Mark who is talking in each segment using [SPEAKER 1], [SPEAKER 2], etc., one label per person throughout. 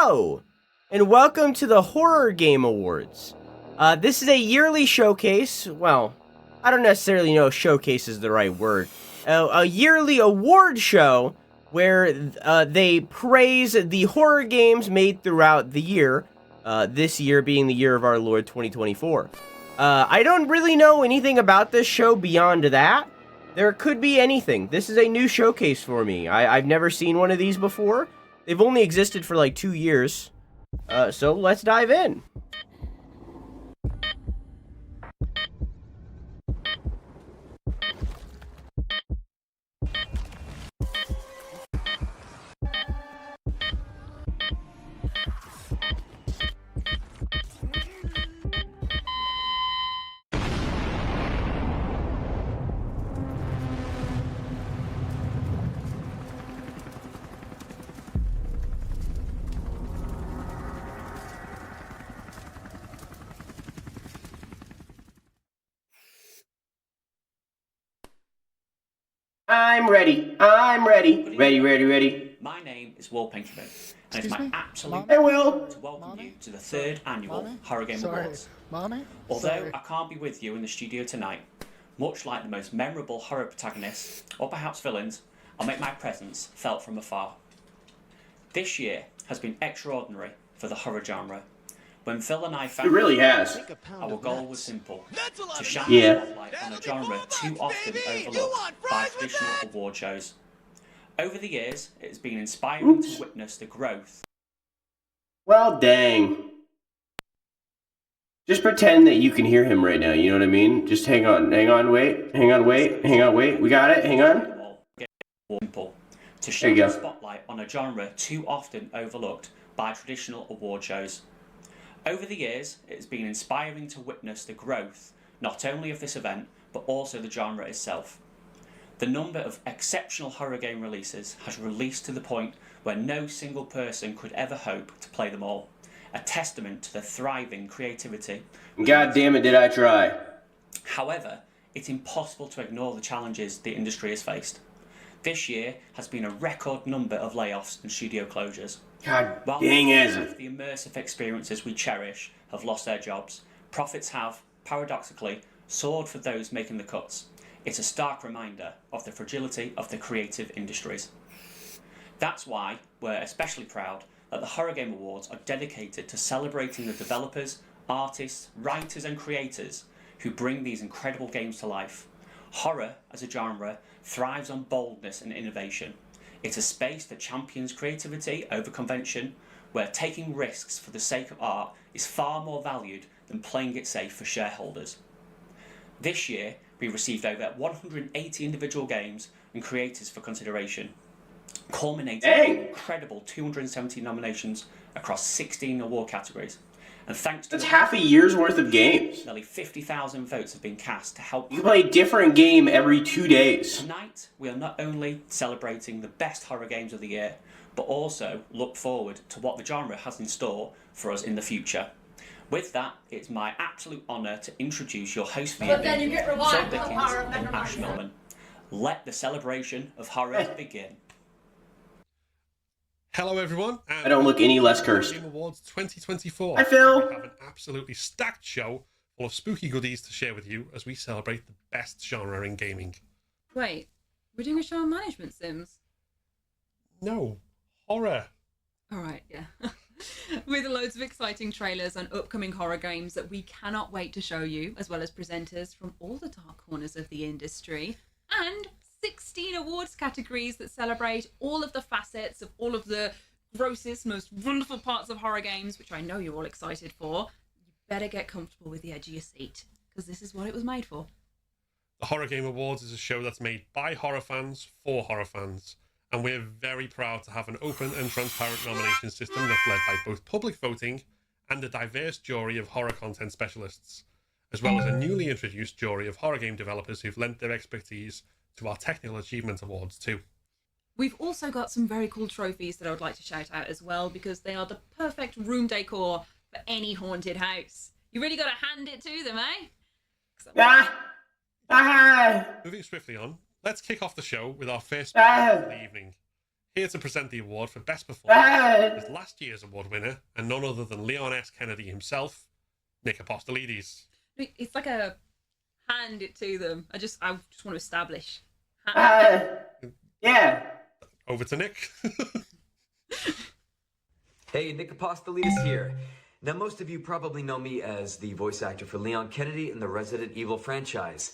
[SPEAKER 1] Hello, and welcome to the Horror Game Awards. This is a yearly showcase. Well, I don't necessarily know if showcase is the right word. A yearly award show where they praise the horror games made throughout the year, this year being the year of our Lord 2024. I don't really know anything about this show beyond that. There could be anything. This is a new showcase for me. I've never seen one of these before. They've only existed for like 2 years. So let's dive in. I'm ready. Ready.
[SPEAKER 2] My name is Will Pinkerman, and it's my absolute
[SPEAKER 1] Hey, Will.
[SPEAKER 2] to welcome you to the third annual Horror Game Awards. Although I can't be with you in the studio tonight, much like the most memorable horror protagonists, or perhaps villains, I'll make my presence felt from afar. This year has been extraordinary for the horror genre. When Phil and I found
[SPEAKER 1] It really has.
[SPEAKER 2] our goal was simple, to shine the spotlight on a genre too often overlooked by traditional award shows. Over the years, it has been inspiring to witness the growth.
[SPEAKER 1] Well, dang. Just pretend that you can hear him right now, you know what I mean? Just hang on, wait. We got it, hang on.
[SPEAKER 2] Simple, to shine the spotlight on a genre too often overlooked by traditional award shows. Over the years, it has been inspiring to witness the growth, not only of this event, but also the genre itself. The number of exceptional horror game releases has released to the point where no single person could ever hope to play them all, a testament to the thriving creativity.
[SPEAKER 1] God damn it, did I try.
[SPEAKER 2] However, it's impossible to ignore the challenges the industry has faced. This year has been a record number of layoffs and studio closures.
[SPEAKER 1] God
[SPEAKER 2] While
[SPEAKER 1] dang it.
[SPEAKER 2] the immersive experiences we cherish have lost their jobs, profits have, paradoxically, soared for those making the cuts. It's a stark reminder of the fragility of the creative industries. That's why we're especially proud that the Horror Game Awards are dedicated to celebrating the developers, artists, writers and creators who bring these incredible games to life. Horror, as a genre, thrives on boldness and innovation. It's a space that champions creativity over convention, where taking risks for the sake of art is far more valued than playing it safe for shareholders. This year, we received over 180 individual games and creators for consideration, culminating in an incredible 270 nominations across 16 award categories. And thanks to
[SPEAKER 1] That's half a year's worth of games.
[SPEAKER 2] nearly 50,000 votes have been cast to help
[SPEAKER 1] You play a different game every 2 days.
[SPEAKER 2] Tonight, we are not only celebrating the best horror games of the year, but also look forward to what the genre has in store for us in the future. With that, it's my absolute honour to introduce your host for the evening, Phil Dickens and Ash Millman. Let the celebration of horror begin.
[SPEAKER 3] Hello everyone, and
[SPEAKER 1] I don't look any less cursed.
[SPEAKER 3] Game Awards 2024.
[SPEAKER 1] Hi, Phil.
[SPEAKER 3] We have an absolutely stacked show full of spooky goodies to share with you as we celebrate the best genre in gaming.
[SPEAKER 4] Wait, we're doing a show on management sims?
[SPEAKER 3] No, horror.
[SPEAKER 4] Alright, yeah. With loads of exciting trailers and upcoming horror games that we cannot wait to show you, as well as presenters from all the dark corners of the industry, and 16 awards categories that celebrate all of the facets of all of the grossest, most wonderful parts of horror games, which I know you're all excited for. You better get comfortable with the edge of your seat, because this is what it was made for.
[SPEAKER 3] The Horror Game Awards is a show that's made by horror fans for horror fans, and we're very proud to have an open and transparent nomination system that's led by both public voting and a diverse jury of horror content specialists, as well as a newly introduced jury of horror game developers who've lent their expertise to our Technical Achievement Awards too.
[SPEAKER 4] We've also got some very cool trophies that I would like to shout out as well, because they are the perfect room decor for any haunted house. You really got to hand it to them, eh?
[SPEAKER 3] Moving swiftly on, let's kick off the show with our first speaker of the evening. Here to present the award for Best Performance is last year's award winner, and none other than Leon S. Kennedy himself, Nick Apostolides.
[SPEAKER 4] It's like a hand it to them. I just want to establish.
[SPEAKER 1] Yeah.
[SPEAKER 3] Over to Nick.
[SPEAKER 5] Hey, Nick Apostolides here. Now, most of you probably know me as the voice actor for Leon Kennedy in the Resident Evil franchise,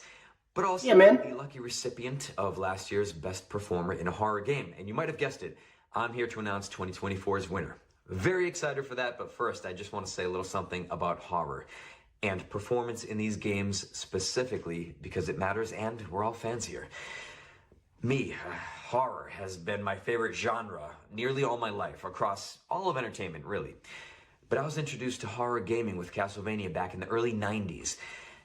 [SPEAKER 5] but also the lucky recipient of last year's Best Performer in a Horror Game. And you might have guessed it, I'm here to announce 2024's winner. Very excited for that, but first, I just want to say a little something about horror and performance in these games specifically because it matters and we're all fans here. Me, horror has been my favorite genre nearly all my life, across all of entertainment, really. But I was introduced to horror gaming with Castlevania back in the early 90s.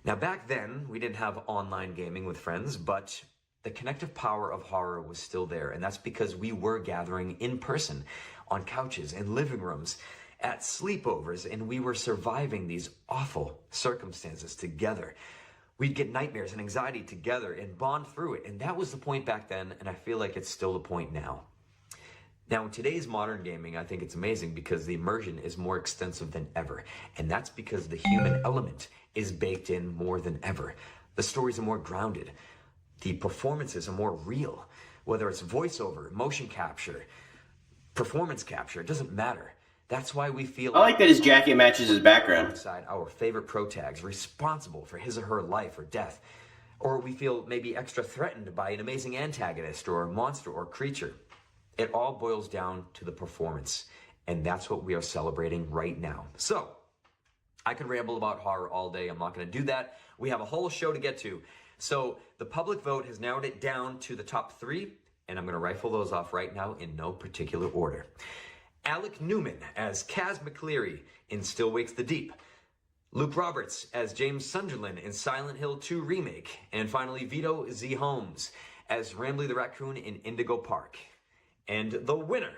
[SPEAKER 5] Now, back then, we didn't have online gaming with friends, but the connective power of horror was still there, and that's because we were gathering in person, on couches, in living rooms, at sleepovers, and we were surviving these awful circumstances together. We'd get nightmares and anxiety together and bond through it. And that was the point back then, and I feel like it's still the point now. Now, in today's modern gaming, I think it's amazing because the immersion is more extensive than ever. And that's because the human element is baked in more than ever. The stories are more grounded. The performances are more real. Whether it's voiceover, motion capture, performance capture, it doesn't matter. That's why we feel
[SPEAKER 1] I like that his jacket matches his background.
[SPEAKER 5] Alongside our favorite protags responsible for his or her life or death. Or we feel maybe extra threatened by an amazing antagonist or monster or creature. It all boils down to the performance. And that's what we are celebrating right now. So, I could ramble about horror all day. I'm not going to do that. We have a whole show to get to. So, the public vote has narrowed it down to the top 3. And I'm going to rifle those off right now in no particular order. Alec Newman as Kaz McCleary in Still Wakes the Deep. Luke Roberts as James Sunderland in Silent Hill 2 Remake. And finally, Vito Z. Holmes as Rambley the Raccoon in Indigo Park. And the winner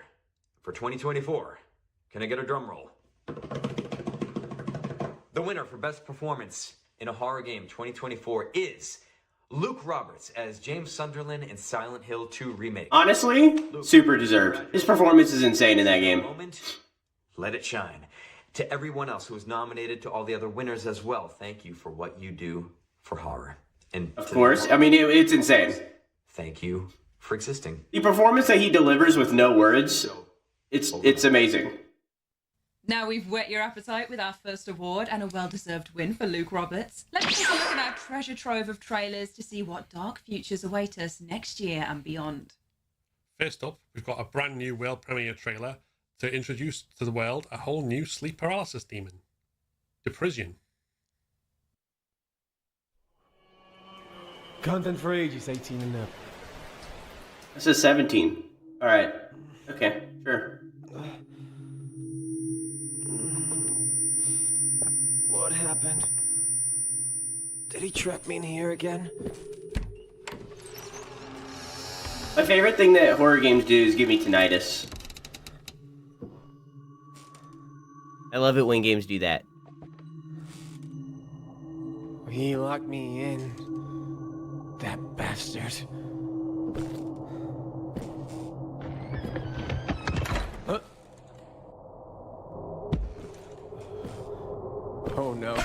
[SPEAKER 5] for 2024, can I get a drum roll? The winner for Best Performance in a Horror Game 2024 is Luke Roberts as James Sunderland in Silent Hill 2 Remake.
[SPEAKER 1] Honestly, super deserved. His performance is insane in that game.
[SPEAKER 5] Moment, let it shine. To everyone else who was nominated, to all the other winners as well, thank you for what you do for horror. And
[SPEAKER 1] Of course, I mean, it's insane.
[SPEAKER 5] Thank you for existing.
[SPEAKER 1] The performance that he delivers with no words, it's amazing.
[SPEAKER 4] Now we've whet your appetite with our first award and a well-deserved win for Luke Roberts. Let's take a look at our treasure trove of trailers to see what dark futures await us next year and beyond.
[SPEAKER 3] First up, we've got a brand new world premiere trailer to introduce to the world a whole new sleep paralysis demon, Deprisim.
[SPEAKER 6] Content for ages 18 and up.
[SPEAKER 1] This is 17. Alright. Okay, sure.
[SPEAKER 6] What happened? Did he trap me in here again?
[SPEAKER 1] My favorite thing that horror games do is give me tinnitus. I love it when games do that.
[SPEAKER 6] He locked me in. That bastard. Huh? Oh no.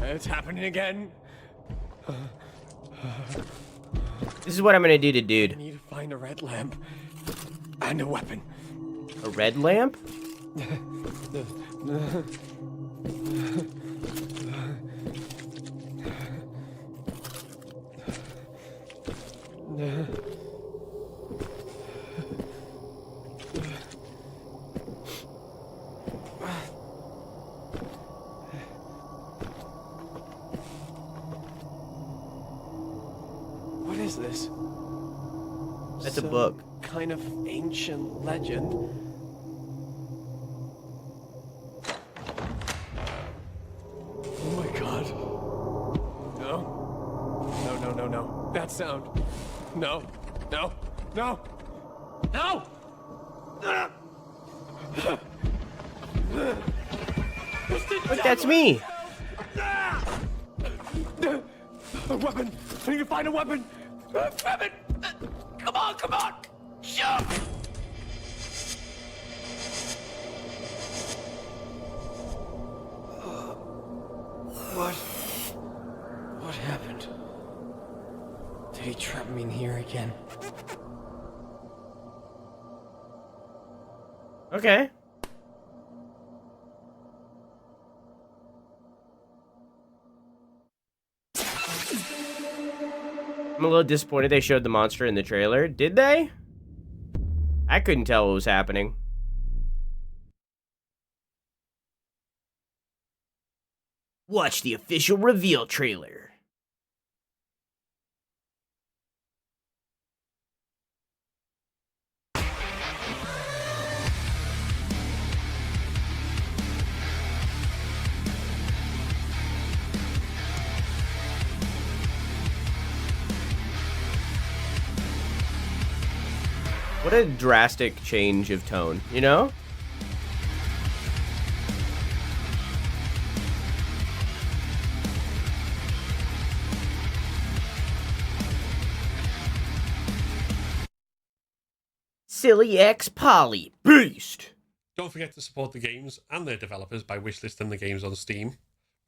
[SPEAKER 6] It's happening again.
[SPEAKER 1] This is what I'm gonna do to
[SPEAKER 6] I
[SPEAKER 1] dude.
[SPEAKER 6] need to find a red lamp. And a weapon.
[SPEAKER 1] A red lamp?
[SPEAKER 6] What is this?
[SPEAKER 1] That's a
[SPEAKER 6] Some
[SPEAKER 1] book.
[SPEAKER 6] Kind of ancient legend. Oh my god. No. No, no, no, no. That sound. No. No. No. No!
[SPEAKER 1] Look, that's me!
[SPEAKER 6] A weapon! I need to find a weapon! Weapon! Come on, come on!
[SPEAKER 7] What happened? Did he trap me in here again?
[SPEAKER 1] Okay. I'm a little disappointed they showed the monster in the trailer. Did they? I couldn't tell what was happening. Watch the official reveal trailer. What a drastic change of tone, you know? Silly X Polly Beast.
[SPEAKER 3] Don't forget to support the games and their developers by wishlisting the games on Steam.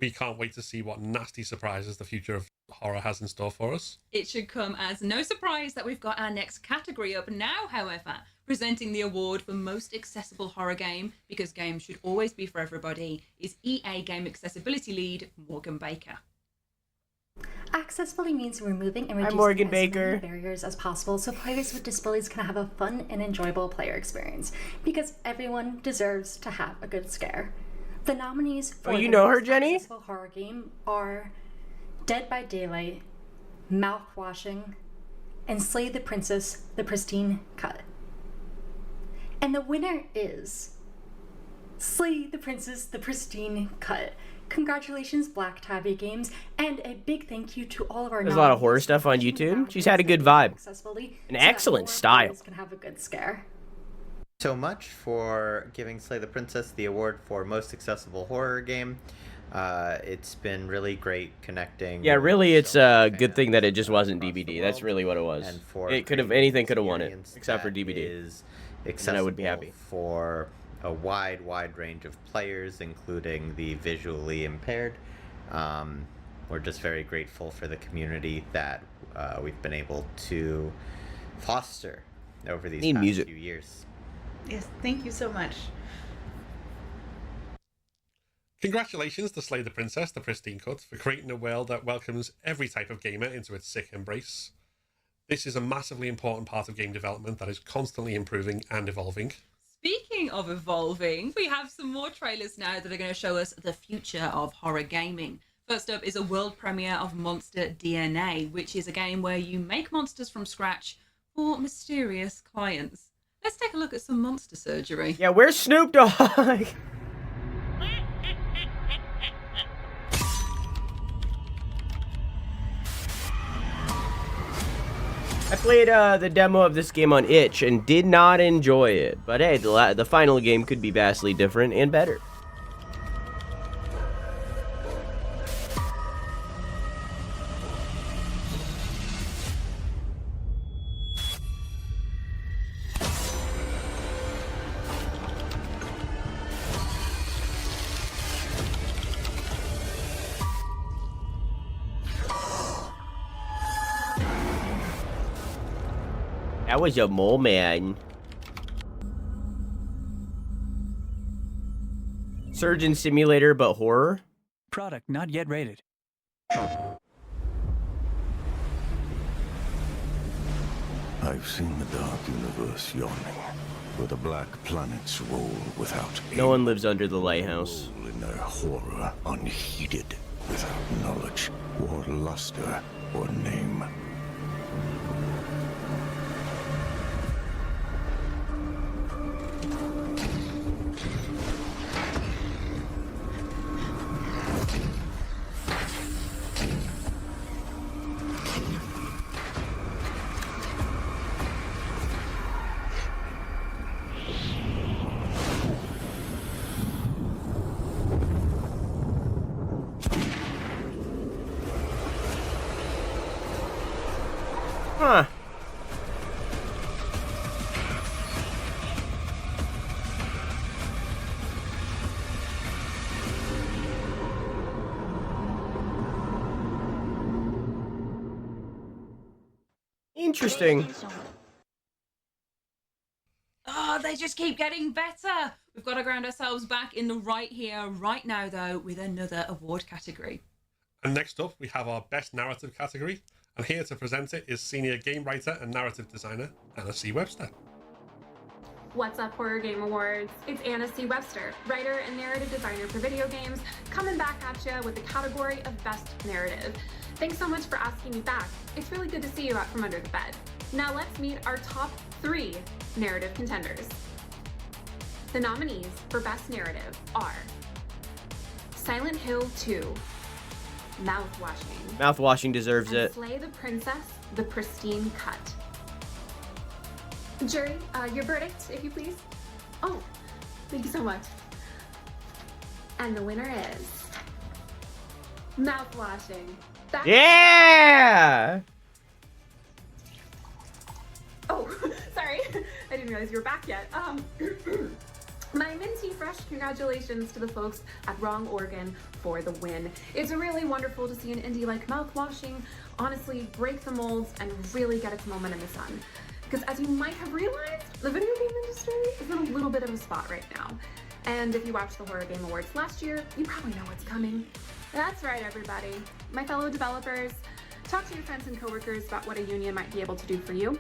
[SPEAKER 3] We can't wait to see what nasty surprises the future of horror has in store for us.
[SPEAKER 4] It should come as no surprise that we've got our next category up now, however, presenting the award for most accessible horror game, because games should always be for everybody, is EA Game Accessibility Lead Morgan Baker.
[SPEAKER 8] Accessibility means removing and reducing
[SPEAKER 1] Morgan
[SPEAKER 8] as many
[SPEAKER 1] Baker.
[SPEAKER 8] barriers as possible so players with disabilities can have a fun and enjoyable player experience, because everyone deserves to have a good scare. The nominees for
[SPEAKER 1] you
[SPEAKER 8] the
[SPEAKER 1] know her,
[SPEAKER 8] most
[SPEAKER 1] Jenny?
[SPEAKER 8] accessible horror game are Dead by Daylight, Mouthwashing, and Slay the Princess, the Pristine Cut. And the winner is Slay the Princess, the Pristine Cut. Congratulations, Black Tabby Games, and a big thank you to all of our
[SPEAKER 1] There's a lot of horror
[SPEAKER 8] nominees
[SPEAKER 1] stuff
[SPEAKER 8] for
[SPEAKER 1] on
[SPEAKER 8] pushing the
[SPEAKER 1] YouTube. She's had a
[SPEAKER 8] boundaries
[SPEAKER 1] good
[SPEAKER 8] of
[SPEAKER 1] vibe.
[SPEAKER 8] accessibility
[SPEAKER 1] An
[SPEAKER 8] so that
[SPEAKER 1] excellent
[SPEAKER 8] more
[SPEAKER 1] style.
[SPEAKER 8] players can have a good scare.
[SPEAKER 9] So much for giving Slay the Princess the award for most accessible horror game. It's been really great connecting.
[SPEAKER 1] Yeah, really,
[SPEAKER 9] with
[SPEAKER 1] it's
[SPEAKER 9] so
[SPEAKER 1] a
[SPEAKER 9] many
[SPEAKER 1] good thing that it
[SPEAKER 9] fans
[SPEAKER 1] just wasn't
[SPEAKER 9] across the
[SPEAKER 1] DVD. That's
[SPEAKER 9] world.
[SPEAKER 1] really what it was.
[SPEAKER 9] And for
[SPEAKER 1] It could have
[SPEAKER 9] creating
[SPEAKER 1] anything
[SPEAKER 9] an
[SPEAKER 1] could have won it
[SPEAKER 9] experience
[SPEAKER 1] except for
[SPEAKER 9] that
[SPEAKER 1] DVD.
[SPEAKER 9] is
[SPEAKER 1] And I would be happy.
[SPEAKER 9] accessible for a wide range of players, including the visually impaired. We're just very grateful for the community that we've been able to foster over these
[SPEAKER 1] Need
[SPEAKER 9] past
[SPEAKER 1] music.
[SPEAKER 9] few years.
[SPEAKER 10] Yes, thank you so much.
[SPEAKER 3] Congratulations to Slay the Princess, the Pristine Cut, for creating a world that welcomes every type of gamer into its sick embrace. This is a massively important part of game development that is constantly improving and evolving.
[SPEAKER 4] Speaking of evolving, we have some more trailers now that are going to show us the future of horror gaming. First up is a world premiere of Monster DNA, which is a game where you make monsters from scratch for mysterious clients. Let's take a look at some monster surgery.
[SPEAKER 1] Yeah, where's Snoop Dogg? I played the demo of this game on itch and did not enjoy it. But hey, the final game could be vastly different and better. That was a mole man. Surgeon Simulator, but horror?
[SPEAKER 11] Product not yet rated.
[SPEAKER 12] I've seen the dark universe yawning, where the black planets roll without aim.
[SPEAKER 1] No one lives under the lighthouse.
[SPEAKER 12] Roll in their horror, unheeded, without knowledge, or luster, or name.
[SPEAKER 1] Interesting.
[SPEAKER 4] Oh, they just keep getting better. We've got to ground ourselves back in the right here, right now, though, with another award category.
[SPEAKER 3] And next up, we have our Best Narrative category. And here to present it is Senior Game Writer and Narrative Designer, Anna C. Webster.
[SPEAKER 13] What's up, Horror Game Awards? It's Anna C. Webster, writer and narrative designer for video games, coming back at you with the category of Best Narrative. Thanks so much for asking me back. It's really good to see you out from under the bed. Now let's meet our top 3 narrative contenders. The nominees for Best Narrative are Silent Hill 2, Mouthwashing.
[SPEAKER 1] Mouthwashing deserves it.
[SPEAKER 13] Slay the Princess, the Pristine Cut. Jury, your verdict, if you please. Oh, thank you so much. And the winner is Mouthwashing.
[SPEAKER 1] Yeah!
[SPEAKER 13] Oh, sorry. I didn't realize you were back yet. My minty fresh congratulations to the folks at Wrong Organ for the win. It's really wonderful to see an indie like Mouthwashing honestly break the molds and really get its moment in the sun. Because as you might have realized, the video game industry is in a little bit of a spot right now. And if you watched the Horror Game Awards last year, you probably know what's coming. That's right, everybody. My fellow developers, talk to your friends and coworkers about what a union might be able to do for you.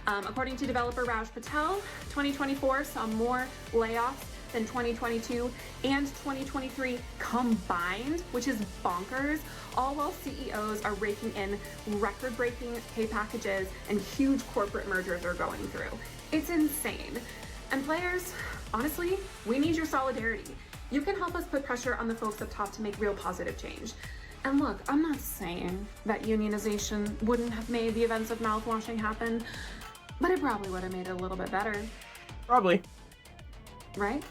[SPEAKER 13] According to developer Raj Patel, 2024 saw more layoffs than 2022 and 2023 combined, which is bonkers, all while CEOs are raking in record-breaking pay packages and huge corporate mergers are going through. It's insane. And players, honestly, we need your solidarity. You can help us put pressure on the folks up top to make real positive change. And look, I'm not saying that unionization wouldn't have made the events of Mouthwashing happen, but it probably would have made it a little bit better.
[SPEAKER 1] Probably.
[SPEAKER 13] Right?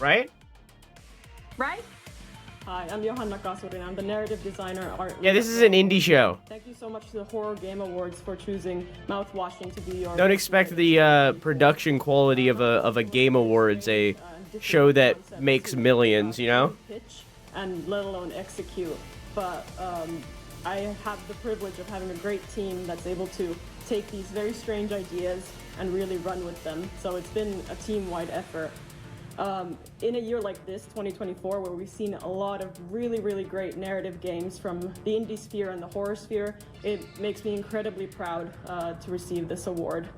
[SPEAKER 1] Right?
[SPEAKER 14] Right? Hi, I'm Johan Nakasurin. I'm the narrative designer.
[SPEAKER 1] Yeah, this is an indie show.
[SPEAKER 14] Thank you so much to the Horror Game Awards for choosing Mouthwashing to be your...
[SPEAKER 1] Don't expect the production quality of a Game Awards, a show that makes millions, you know?
[SPEAKER 14] Pitch and let alone execute. But I have the privilege of having a great team that's able to take these very strange ideas and really run with them. So it's been a team-wide effort. In a year like this, 2024, where we've seen a lot of really, really great narrative games from the indie sphere and the horror sphere, it makes me incredibly proud to receive this award.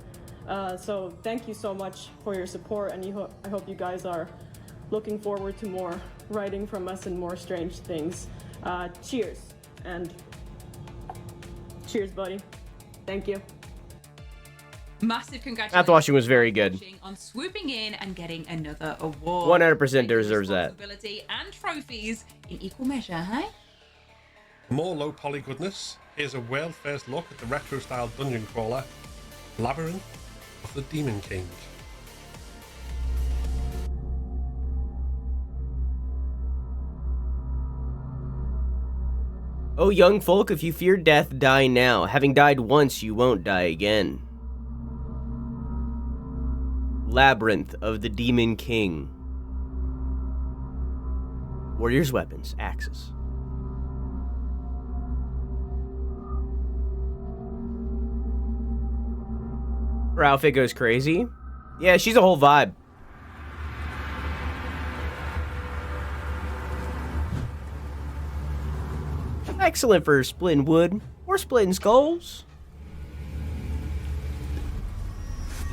[SPEAKER 14] So thank you so much for your support, and I hope you guys are looking forward to more writing from us and more strange things. Cheers, and cheers, buddy. Thank you.
[SPEAKER 4] Massive congratulations.
[SPEAKER 1] Mouthwashing was very good.
[SPEAKER 4] On swooping in and getting another award.
[SPEAKER 1] 100% deserves that.
[SPEAKER 4] Responsibility and trophies in equal measure, hey?
[SPEAKER 3] For more low poly goodness, here's a world first look at the retro style dungeon crawler, Labyrinth of the Demon King.
[SPEAKER 1] Oh, young folk, if you fear death, die now. Having died once, you won't die again. Labyrinth of the Demon King. Warrior's weapons, axes. Her outfit goes crazy. Yeah, she's a whole vibe. Excellent for splitting wood or splitting skulls.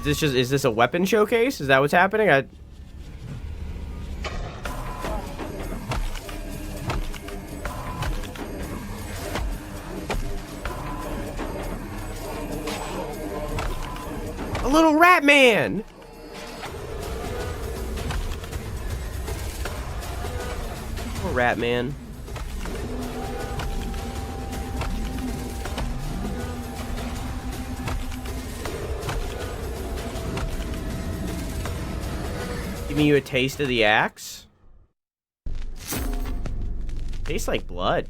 [SPEAKER 1] Is this a weapon showcase? Is that what's happening? A little rat man. Little rat man. Giving you a taste of the axe. Tastes like blood.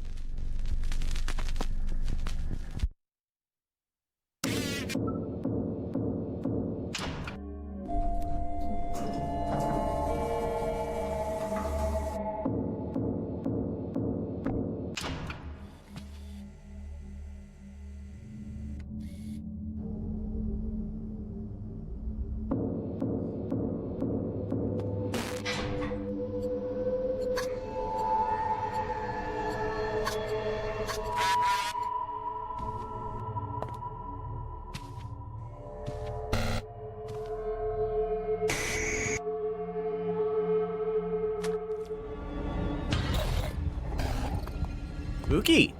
[SPEAKER 1] Spooky.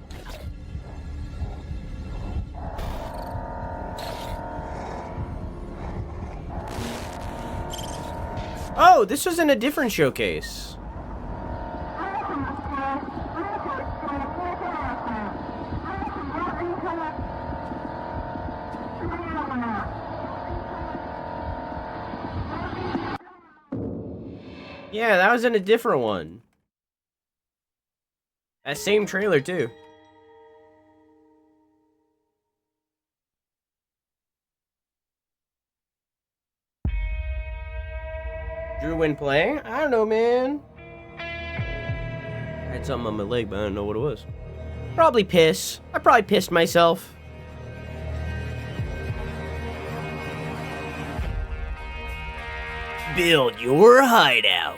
[SPEAKER 1] Oh, this was in a different showcase. Yeah, that was in a different one. That same trailer, too. Drew when playing? I don't know, man. I had something on my leg, but I don't know what it was. Probably piss. I probably pissed myself. Build your hideout.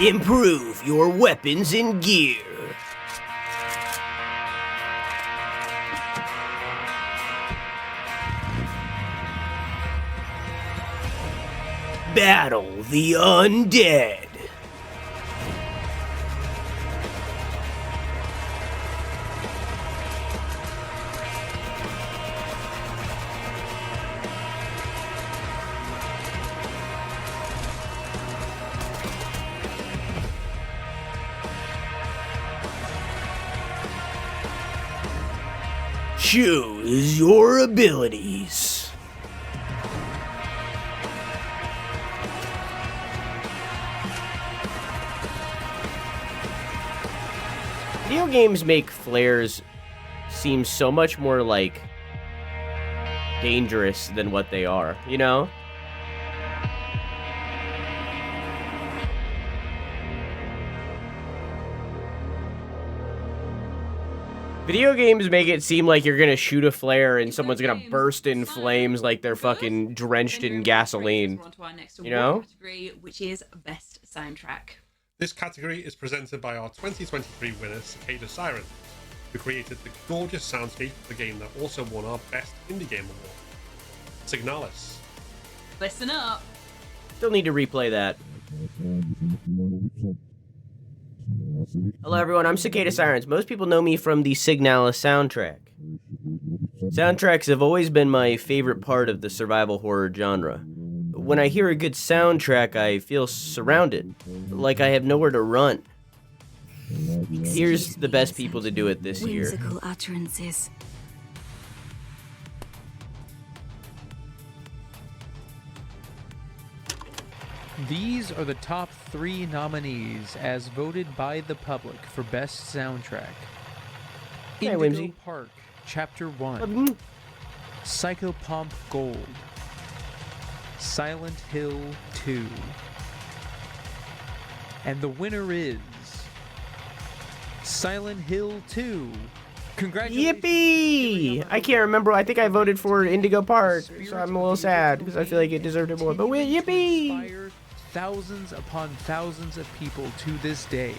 [SPEAKER 1] Improve your weapons and gear. Battle the undead. Choose your abilities. Video games make flares seem so much more like dangerous than what they are, you know? Video games make it seem like you're gonna shoot a flare and someone's gonna burst in flames like they're fucking drenched in gasoline. You know?
[SPEAKER 4] Category, which is Best Soundtrack.
[SPEAKER 3] This category is presented by our 2023 winner, Cicada Siren, who created the gorgeous soundscape of the game that also won our Best Indie Game Award. Signalis.
[SPEAKER 4] Listen up.
[SPEAKER 1] Still need to replay that. Hello everyone, I'm Cicada Sirens. Most people know me from the Signalis soundtrack. Soundtracks have always been my favorite part of the survival horror genre. When I hear a good soundtrack, I feel surrounded, like I have nowhere to run. Here's the best people to do it this year.
[SPEAKER 15] Whimsical utterances.
[SPEAKER 16] These are the top 3 nominees as voted by the public for Best Soundtrack.
[SPEAKER 1] Hey,
[SPEAKER 16] Indigo
[SPEAKER 1] Whimsy.
[SPEAKER 16] Park, Chapter 1. Psychopomp Gold. Silent Hill 2. And the winner is Silent Hill 2. Congratulations.
[SPEAKER 1] Yippee! I can't remember. I think I voted for Indigo Park, so I'm a little sad because I feel like it deserved it more. But yippee!
[SPEAKER 16] Inspire thousands upon thousands of people to this day.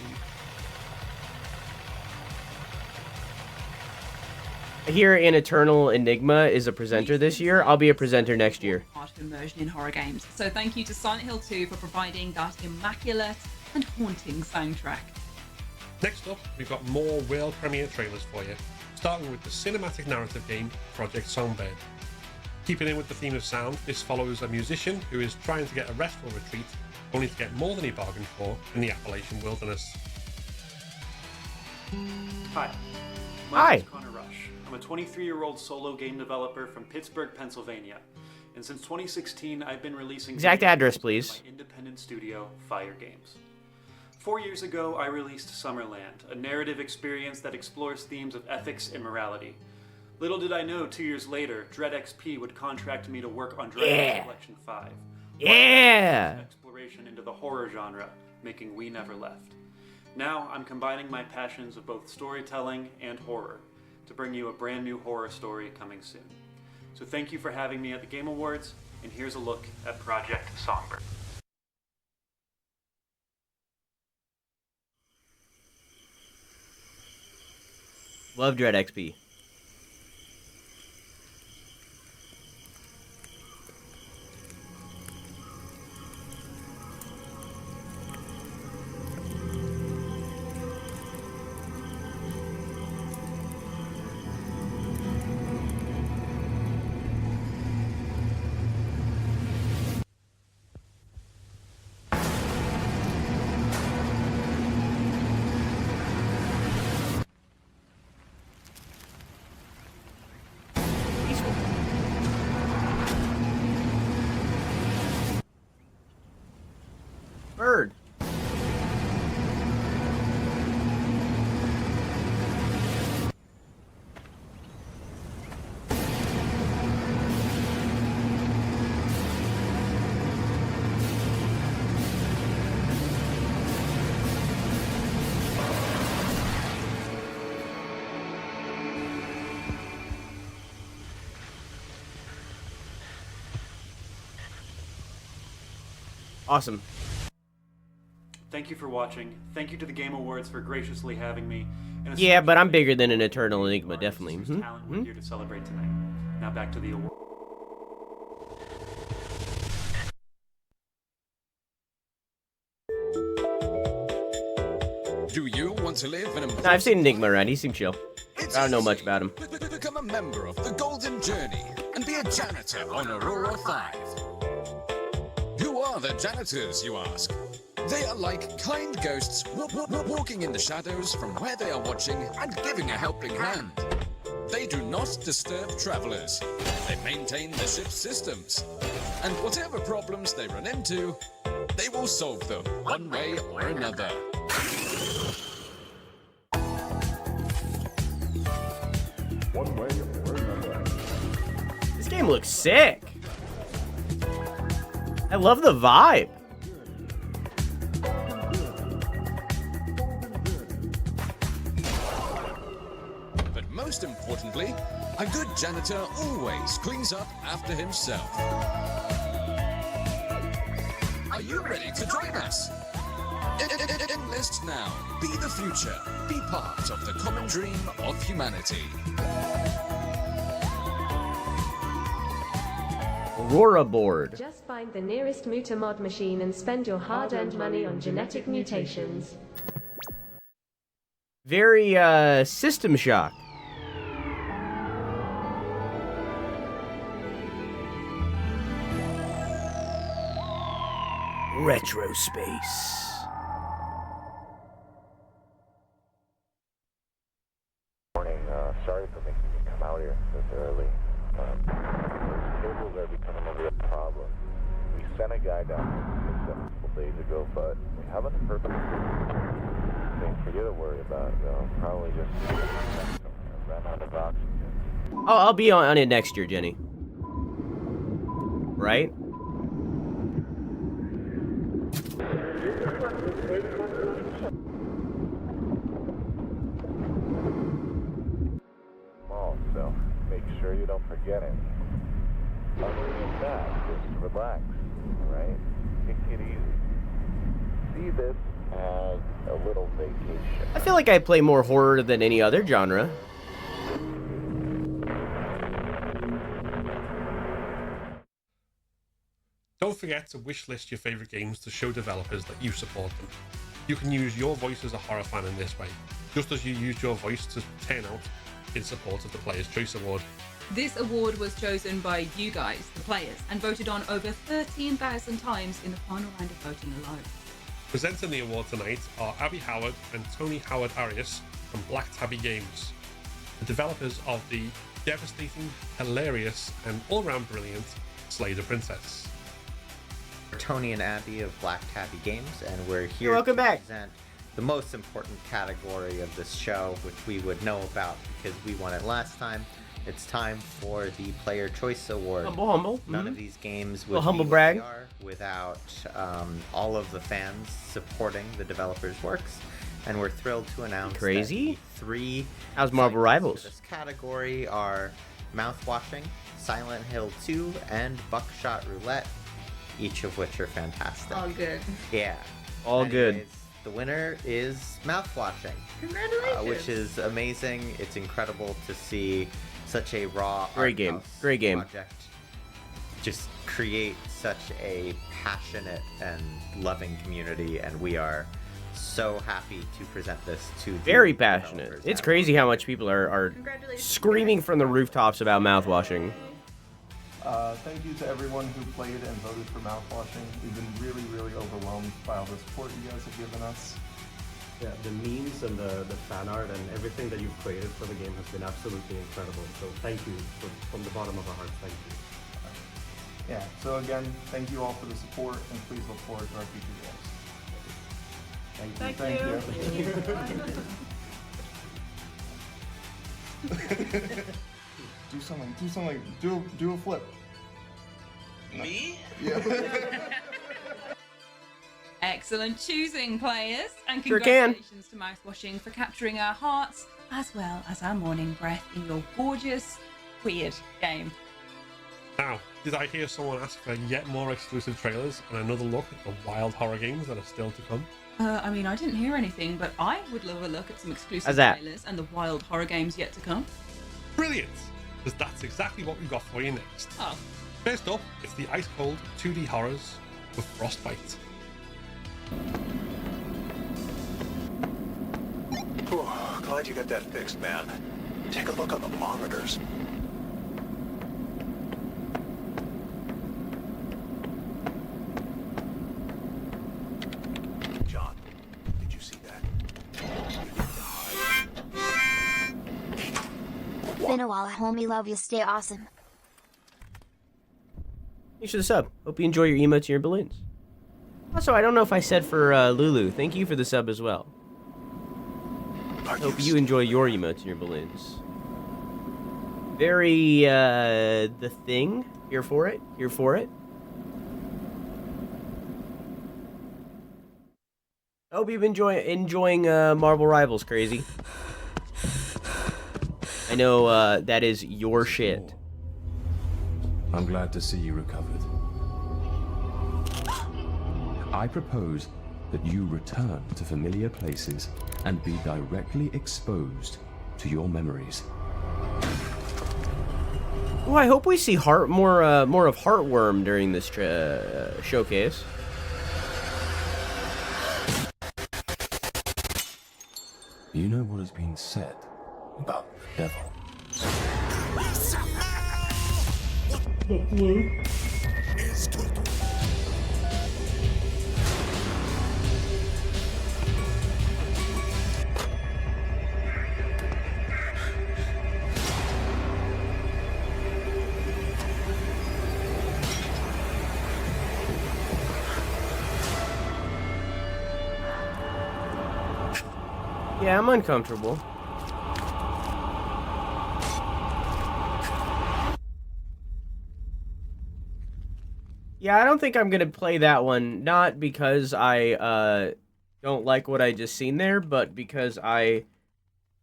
[SPEAKER 1] I hear an Eternal Enigma is a presenter this year. I'll be a presenter next year.
[SPEAKER 4] Part of immersion in horror games. So thank you to Silent Hill 2 for providing that immaculate and haunting soundtrack.
[SPEAKER 3] Next up, we've got more world premiere trailers for you, starting with the cinematic narrative game Projektz Songbird. Keeping in with the theme of sound, this follows a musician who is trying to get a restful retreat, only to get more than he bargained for in the Appalachian wilderness.
[SPEAKER 17] Hi. My
[SPEAKER 1] Hi.
[SPEAKER 17] name is Connor Rush. I'm a 23-year-old solo game developer from Pittsburgh, Pennsylvania. And since 2016, I've been releasing
[SPEAKER 1] Exact
[SPEAKER 17] video
[SPEAKER 1] address,
[SPEAKER 17] games
[SPEAKER 1] please.
[SPEAKER 17] for my independent studio, Fire Games. 4 years ago, I released Summerland, a narrative experience that explores themes of ethics and morality. Little did I know, 2 years later, Dread XP would contract me to work on Dragon Collection 5.
[SPEAKER 1] Yeah!
[SPEAKER 17] Exploration into the horror genre, making We Never Left. Now, I'm combining my passions of both storytelling and horror to bring you a brand new horror story coming soon. So thank you for having me at the Game Awards, and here's a look at Projektz Songbird.
[SPEAKER 1] Love Dread XP. Awesome.
[SPEAKER 17] Thank you for watching. Thank you to the Game Awards for graciously having me. And
[SPEAKER 1] Yeah, but I'm bigger than an Eternal Enigma, definitely.
[SPEAKER 17] talent we're here to celebrate tonight. Now back to the award.
[SPEAKER 15] Do you want to live in a...
[SPEAKER 1] No, I've seen Enigma around. He seems chill. I don't know much about him.
[SPEAKER 15] Become a member of the Golden Journey and be a janitor on Aurora 5. Who are the janitors, you ask? They are like kind ghosts walking in the shadows from where they are watching and giving a helping hand. They do not disturb travelers. They maintain the ship's systems. And whatever problems they run into, they will solve them one way or another.
[SPEAKER 12] One way or another.
[SPEAKER 1] This game looks sick. I love the vibe.
[SPEAKER 15] But most importantly, a good janitor always cleans up after himself. Are you ready to join us? Enlist now. Be the future. Be part of the common dream of humanity.
[SPEAKER 1] Aurora Board.
[SPEAKER 18] Just find the nearest mutamod machine and spend your hard-earned money on genetic mutations.
[SPEAKER 1] Very, System Shock. Retro space.
[SPEAKER 19] Morning. Sorry for making me come out here this early. Those cables are becoming a real problem. We sent a guy down here a couple days ago, but we haven't heard from him. Things for you to worry about. They'll probably just run out of oxygen.
[SPEAKER 1] I'll be on it next year, Jenny. Right?
[SPEAKER 19] Small, so make sure you don't forget any. Other than that, just relax, alright? Take it easy. See this as a little vacation.
[SPEAKER 1] I feel like I play more horror than any other genre.
[SPEAKER 3] Don't forget to wishlist your favorite games to show developers that you support them. You can use your voice as a horror fan in this way, just as you used your voice to turn out in support of the Player's Choice Award.
[SPEAKER 4] This award was chosen by you guys, the players, and voted on over 13,000 times in the final round of voting alone.
[SPEAKER 3] Presenting the award tonight are Abby Howard and Tony Howard Arias from Black Tabby Games, the developers of the devastating, hilarious, and all-round brilliant Slay the Princess.
[SPEAKER 9] We're Tony and Abby of Black Tabby Games, and we're here
[SPEAKER 1] You're welcome
[SPEAKER 9] to
[SPEAKER 1] back.
[SPEAKER 9] present the most important category of this show, which we would know about because we won it last time. It's time for the Player Choice Award.
[SPEAKER 1] Humble.
[SPEAKER 9] None of these games would
[SPEAKER 1] Little humble
[SPEAKER 9] be
[SPEAKER 1] brag.
[SPEAKER 9] what they are without all of the fans supporting the developers' works, and we're thrilled to announce
[SPEAKER 1] Crazy.
[SPEAKER 9] that the three
[SPEAKER 1] How's Marvel Rivals?
[SPEAKER 9] for this category are Mouthwashing, Silent Hill 2, and Buckshot Roulette, each of which are fantastic.
[SPEAKER 4] All good.
[SPEAKER 9] Yeah.
[SPEAKER 1] All good.
[SPEAKER 9] Anyways, the winner is Mouthwashing.
[SPEAKER 4] Congratulations.
[SPEAKER 9] Which is amazing. It's incredible to see such a raw
[SPEAKER 1] Great
[SPEAKER 9] art
[SPEAKER 1] game.
[SPEAKER 9] house
[SPEAKER 1] Great game.
[SPEAKER 9] project just create such a passionate and loving community, and we are so happy to present this to the
[SPEAKER 1] Very passionate.
[SPEAKER 9] developers
[SPEAKER 1] It's
[SPEAKER 9] out
[SPEAKER 1] crazy how much people are screaming from the rooftops about mouthwashing.
[SPEAKER 20] Thank you to everyone who played and voted for Mouthwashing. We've been really, really overwhelmed by all the support you guys have given us.
[SPEAKER 21] Yeah, the memes and the fan art and everything that you've created for the game has been absolutely incredible. So thank you from the bottom of our hearts. Thank you.
[SPEAKER 20] Yeah, so again, thank you all for the support, and please look forward to our future games.
[SPEAKER 10] Thank you.
[SPEAKER 20] Do something, do a flip.
[SPEAKER 22] Me?
[SPEAKER 20] Yeah.
[SPEAKER 4] Excellent choosing, players, and
[SPEAKER 1] Sure can.
[SPEAKER 4] congratulations to Mouthwashing for capturing our hearts as well as our morning breath in your gorgeous, weird game.
[SPEAKER 3] Now, did I hear someone ask for yet more exclusive trailers and another look at the wild horror games that are still to come?
[SPEAKER 4] I mean, I didn't hear anything, but I would love a look at some exclusive
[SPEAKER 1] How's that?
[SPEAKER 4] trailers and the wild horror games yet to come.
[SPEAKER 3] Brilliant! Because that's exactly what we've got for you next.
[SPEAKER 4] Oh.
[SPEAKER 3] First up, it's the ice-cold 2D horrors with Frostbite.
[SPEAKER 12] Whew, glad you got that fixed, man. Take a look on the monitors. John, did you see that?
[SPEAKER 2] Been a while, homie. Love you. Stay awesome.
[SPEAKER 1] Thanks for the sub. Hope you enjoy your emotes and your balloons. Also, I don't know if I said for Lulu, thank you for the sub as well. Hope you enjoy your emotes and your balloons. Very, the thing. Here for it. Here for it. Hope you've enjoying Marvel Rivals, crazy. I know that is your shit.
[SPEAKER 5] I'm glad to see you recovered. I propose that you return to familiar places and be directly exposed to your memories.
[SPEAKER 1] Oh, I hope we see more of Heartworm during this showcase.
[SPEAKER 5] You know what has been said about the devil?
[SPEAKER 1] Yeah, I'm uncomfortable. Yeah, I don't think I'm gonna play that one, not because I don't like what I just seen there, but because I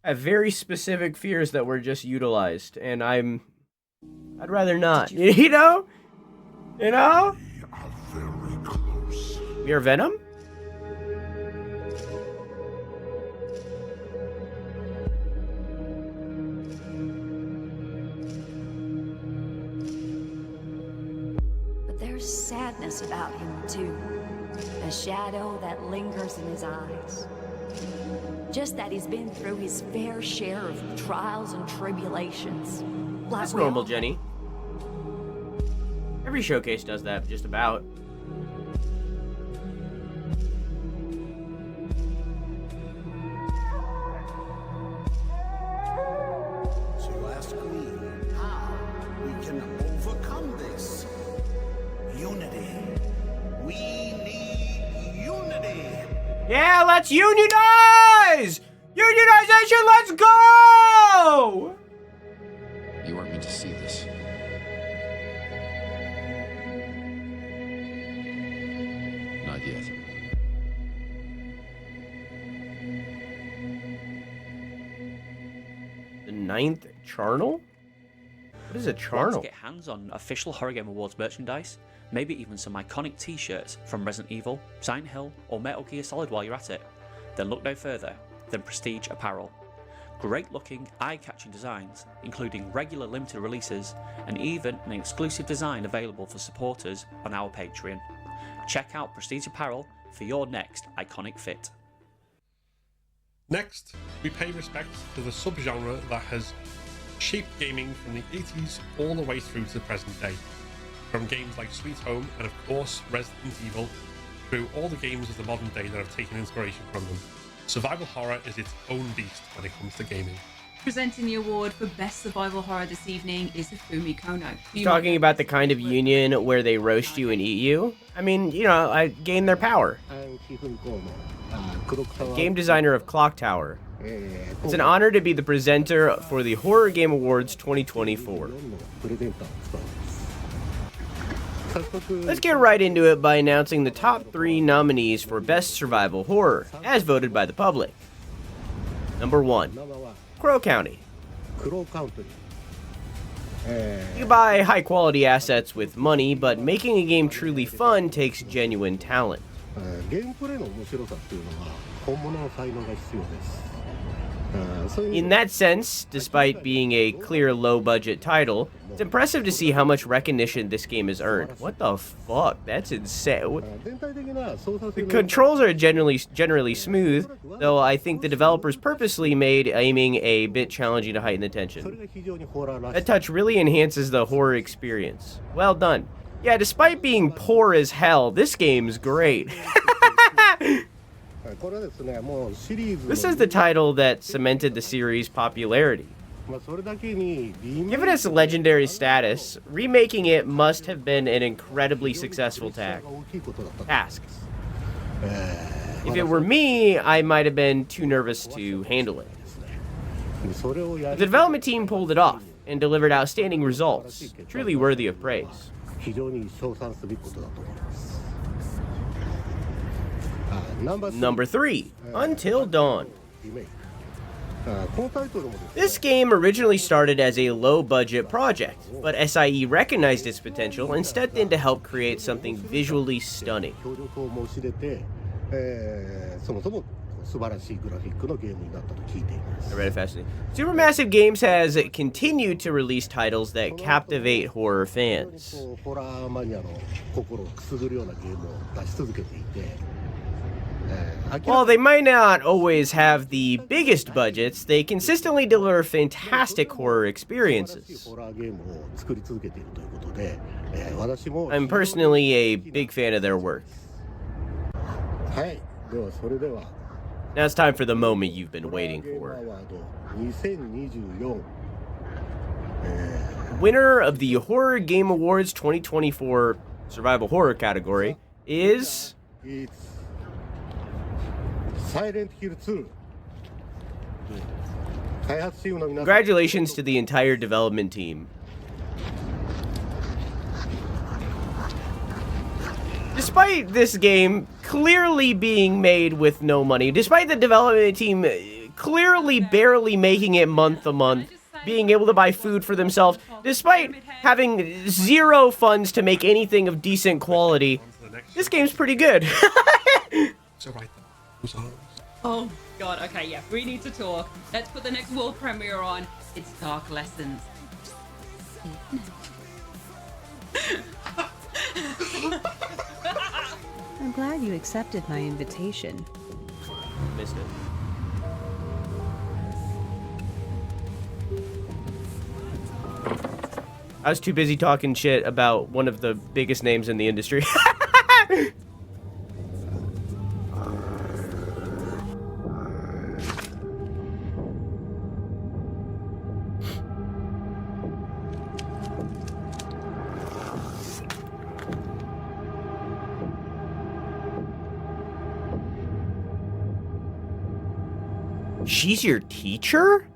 [SPEAKER 1] have very specific fears that were just utilized, and I'd rather not. You know? You know? You're Venom?
[SPEAKER 23] There's sadness about him, too. A shadow that lingers in his eyes. Just that he's been through his fair share of trials and tribulations. Like
[SPEAKER 1] That's normal, Jenny. Every showcase does that, just about.
[SPEAKER 24] So ask me how we can overcome this. Unity. We need unity.
[SPEAKER 1] Yeah, let's unionize! Unionization, let's go!
[SPEAKER 25] You weren't meant to see this. Not yet.
[SPEAKER 1] The 9th Charnel? What is a Charnel?
[SPEAKER 26] Want to get hands on official Horror Game Awards merchandise? Maybe even some iconic t-shirts from Resident Evil, Silent Hill, or Metal Gear Solid while you're at it? Then look no further than Prestige Apparel. Great looking, eye-catching designs, including regular limited releases, and even an exclusive design available for supporters on our Patreon. Check out Prestige Apparel for your next iconic fit.
[SPEAKER 3] Next, we pay respect to the subgenre that has shaped gaming from the 80s all the way through to the present day. From games like Sweet Home and of course Resident Evil, through all the games of the modern day that have taken inspiration from them. Survival horror is its own beast when it comes to gaming.
[SPEAKER 4] Presenting the award for Best Survival Horror this evening is Hifumi Kono.
[SPEAKER 1] Talking about the kind of union where they roast you and eat you? I mean, you know, I gain their power. Game designer of Clock Tower. It's an honor to be the presenter for the Horror Game Awards 2024. Let's get right into it by announcing the top 3 nominees for Best Survival Horror, as voted by the public. Number 1, Crow County. You can buy high-quality assets with money, but making a game truly fun takes genuine talent.
[SPEAKER 19] ゲームプレイの面白さっていうのは本物の才能が必要です。
[SPEAKER 1] In that sense, despite being a clear low-budget title, it's impressive to see how much recognition this game has earned. What the fuck? That's insane. The controls are generally smooth, though I think the developers purposely made aiming a bit challenging to heighten the tension. That touch really enhances the horror experience. Well done. Yeah, despite being poor as hell, this game's great. This is the title that cemented the series' popularity. Given its legendary status, remaking it must have been an incredibly successful task. If it were me, I might have been too nervous to handle it. The development team pulled it off and delivered outstanding results, truly worthy of praise. Number 3, Until Dawn. This game originally started as a low-budget project, but SIE recognized its potential and stepped in to help create something visually stunning. I read it fastly. Supermassive Games has continued to release titles that captivate horror fans. While they might not always have the biggest budgets, they consistently deliver fantastic horror experiences. I'm personally a big fan of their work. Now it's time for the moment you've been waiting for. Winner of the Horror Game Awards 2024 Survival Horror category is...
[SPEAKER 19] Silent Hill 2.
[SPEAKER 1] Congratulations to the entire development team. Despite this game clearly being made with no money, despite the development team clearly barely making it month to month, being able to buy food for themselves, despite having zero funds to make anything of decent quality, this game's pretty good.
[SPEAKER 4] Oh god, okay, yeah, we need to talk. Let's put the next world premiere on. It's Dark Lessons.
[SPEAKER 6] I'm glad you accepted my invitation.
[SPEAKER 1] Missed it. I was too busy talking shit about one of the biggest names in the industry. She's your teacher?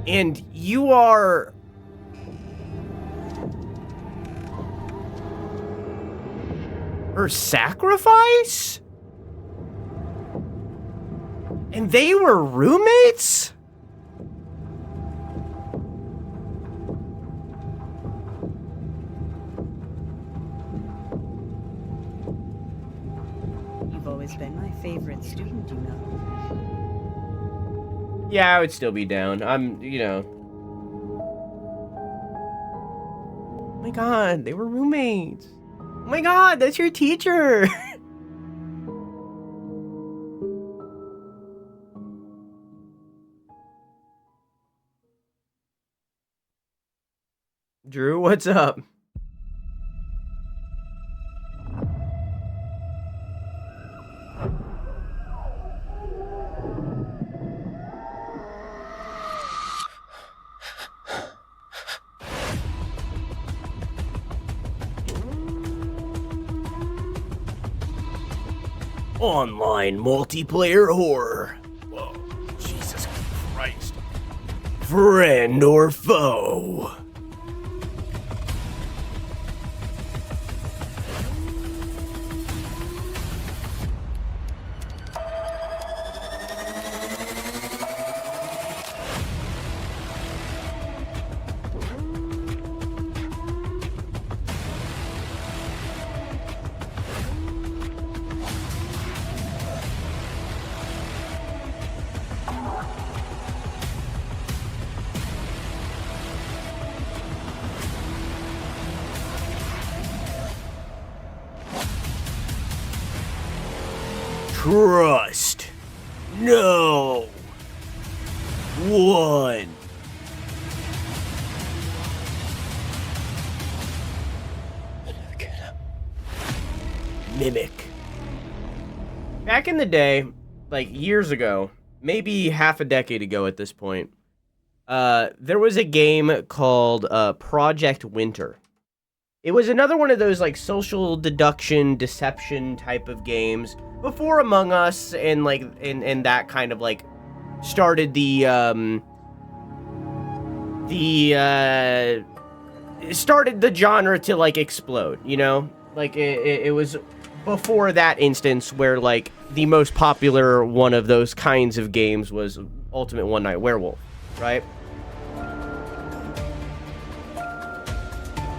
[SPEAKER 1] And you are... her sacrifice? And they were roommates?
[SPEAKER 6] You've always been my favorite student, you know.
[SPEAKER 1] Yeah, I would still be down. I'm, you know... Oh my god, they were roommates. Oh my god, that's your teacher! Drew, what's up? Online multiplayer horror. Whoa, Jesus Christ. Friend or foe? Trust. No. One. Mimic. Back in the day, like years ago, maybe half a decade ago at this point, there was a game called Project Winter. It was another one of those like social deduction, deception type of games before Among Us and like and that kind of like started started the genre to like explode, you know? Like it was before that instance where like the most popular one of those kinds of games was Ultimate One Night Werewolf, right?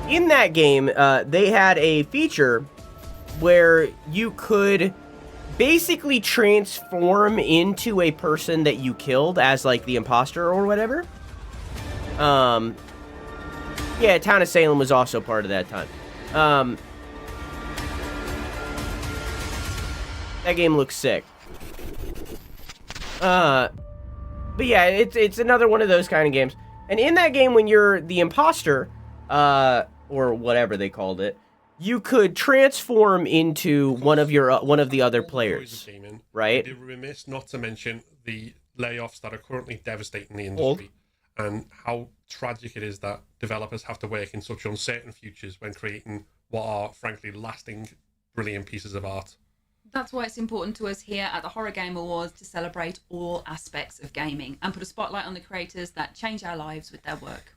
[SPEAKER 1] In that game, they had a feature where you could basically transform into a person that you killed as like the imposter or whatever. Yeah, Town of Salem was also part of that time. That game looks sick. But yeah, it's another one of those kind of games. And in that game, when you're the imposter, or whatever they called it, you could transform into one of the other players, right?
[SPEAKER 3] We'd be remiss not to mention the layoffs that are currently devastating the industry, and how tragic it is that developers have to work in such uncertain futures when creating what are, frankly, lasting, brilliant pieces of art.
[SPEAKER 4] That's why it's important to us here at the Horror Game Awards to celebrate all aspects of gaming and put a spotlight on the creators that change our lives with their work.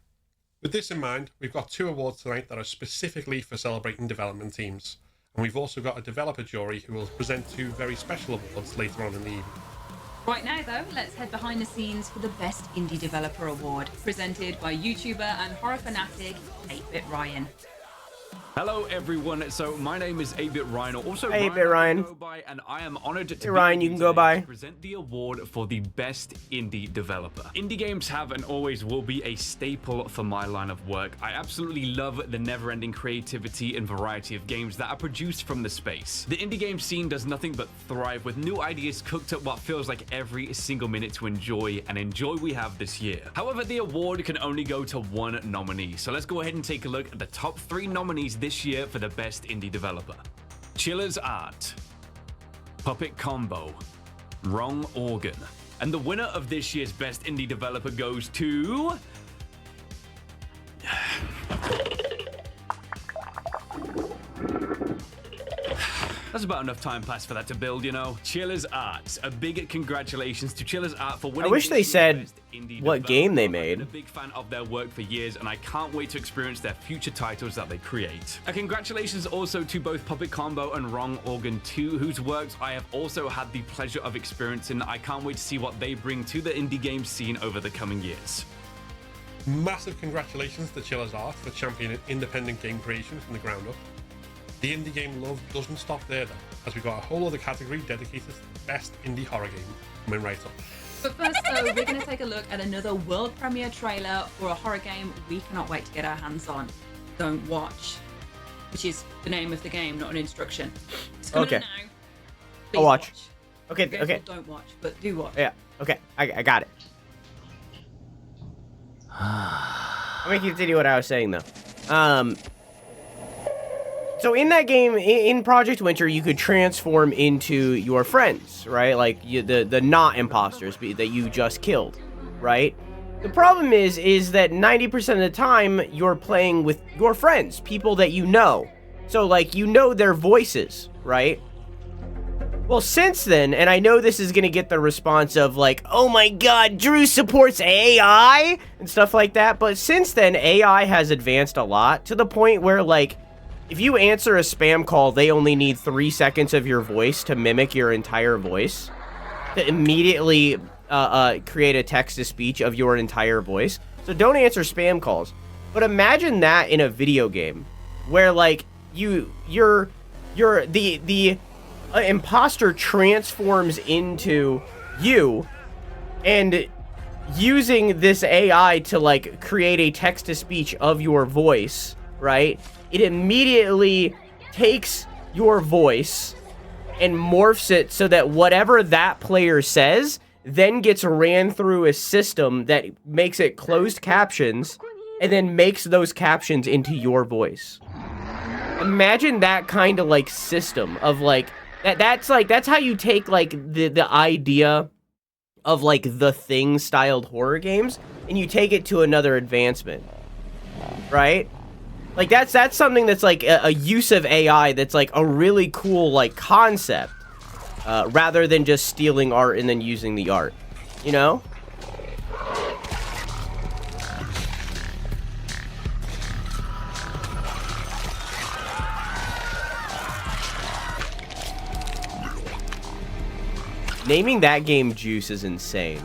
[SPEAKER 3] With this in mind, we've got 2 awards tonight that are specifically for celebrating development teams. And we've also got a developer jury who will present 2 very special awards later on in the evening.
[SPEAKER 4] Right now, though, let's head behind the scenes for the Best Indie Developer Award, presented by YouTuber and horror fanatic 8-Bit Ryan.
[SPEAKER 7] Hello everyone, so my name is 8-Bit Ryan, or also
[SPEAKER 1] Hey, 8-Bit Ryan.
[SPEAKER 7] And I am honored to
[SPEAKER 1] Ryan, you can go by.
[SPEAKER 7] present the award for the best indie developer. Indie games have and always will be a staple for my line of work. I absolutely love the never-ending creativity and variety of games that are produced from the space. The indie game scene does nothing but thrive with new ideas cooked at what feels like every single minute to enjoy, and enjoy we have this year. However, the award can only go to 1 nominee, so let's go ahead and take a look at the top 3 nominees this year for the best indie developer. Chiller's Art, Puppet Combo, Wrong Organ. And the winner of this year's best indie developer goes to... That's about enough time passed for that to build, you know. Chiller's Art. A big congratulations to Chiller's Art for winning.
[SPEAKER 1] I wish they said what game they made.
[SPEAKER 7] I've been a big fan of their work for years, and I can't wait to experience their future titles that they create. A congratulations also to both Puppet Combo and Wrong Organ 2, whose works I have also had the pleasure of experiencing. I can't wait to see what they bring to the indie game scene over the coming years.
[SPEAKER 3] Massive congratulations to Chiller's Art for championing independent game creation from the ground up. The indie game love doesn't stop there though, as we've got a whole other category dedicated to the best indie horror game coming right up.
[SPEAKER 4] But first though, we're going to take a look at another world premiere trailer for a horror game we cannot wait to get our hands on. Don't Watch, which is the name of the game, not an instruction. It's coming out now.
[SPEAKER 1] I'll watch.
[SPEAKER 4] Okay,
[SPEAKER 1] Okay.
[SPEAKER 4] Don't watch, but do watch.
[SPEAKER 1] Yeah. Okay. I got it. Let me continue what I was saying though. So in that game, in Project Winter, you could transform into your friends, right? Like the not imposters that you just killed, right? The problem is that 90% of the time you're playing with your friends, people that you know. So like you know their voices, right? Well, since then, and I know this is gonna get the response of like, oh my god, Drew supports AI and stuff like that. But since then, AI has advanced a lot to the point where like, if you answer a spam call, they only need 3 seconds of your voice to mimic your entire voice, to immediately create a text-to-speech of your entire voice. So don't answer spam calls. But imagine that in a video game, where like the imposter transforms into you, and using this AI to like create a text-to-speech of your voice, right? It immediately takes your voice and morphs it so that whatever that player says then gets ran through a system that makes it closed captions and then makes those captions into your voice. Imagine that kind of like system of like that's how you take like the idea of like The Thing styled horror games and you take it to another advancement, right? Like that's something that's like a use of AI that's like a really cool like concept, rather than just stealing art and then using the art, you know? Naming that game Juice is insane.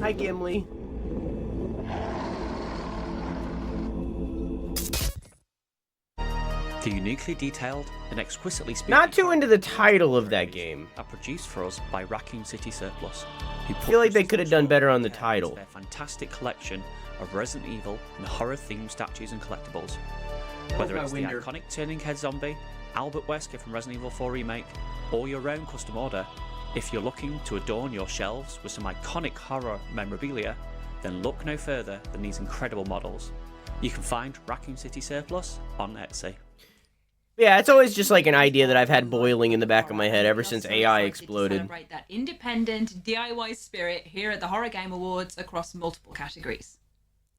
[SPEAKER 1] Hi, Gimli.
[SPEAKER 26] The uniquely detailed and exquisitely spooky
[SPEAKER 1] Not too into the title of that game.
[SPEAKER 26] are produced for us by Raccoon City Surplus, who
[SPEAKER 1] I feel like they could have done better on the title.
[SPEAKER 26] their fantastic collection of Resident Evil and horror-themed statues and collectibles. Whether
[SPEAKER 1] my
[SPEAKER 26] it's the
[SPEAKER 1] winder.
[SPEAKER 26] iconic Turning Head Zombie, Albert Wesker from Resident Evil 4 Remake, or your own custom order, if you're looking to adorn your shelves with some iconic horror memorabilia, then look no further than these incredible models. You can find Raccoon City Surplus on Etsy.
[SPEAKER 1] Yeah, it's always just like an idea that I've had boiling in the back of my head ever since AI exploded.
[SPEAKER 4] Celebrate that independent DIY spirit here at the Horror Game Awards across multiple categories.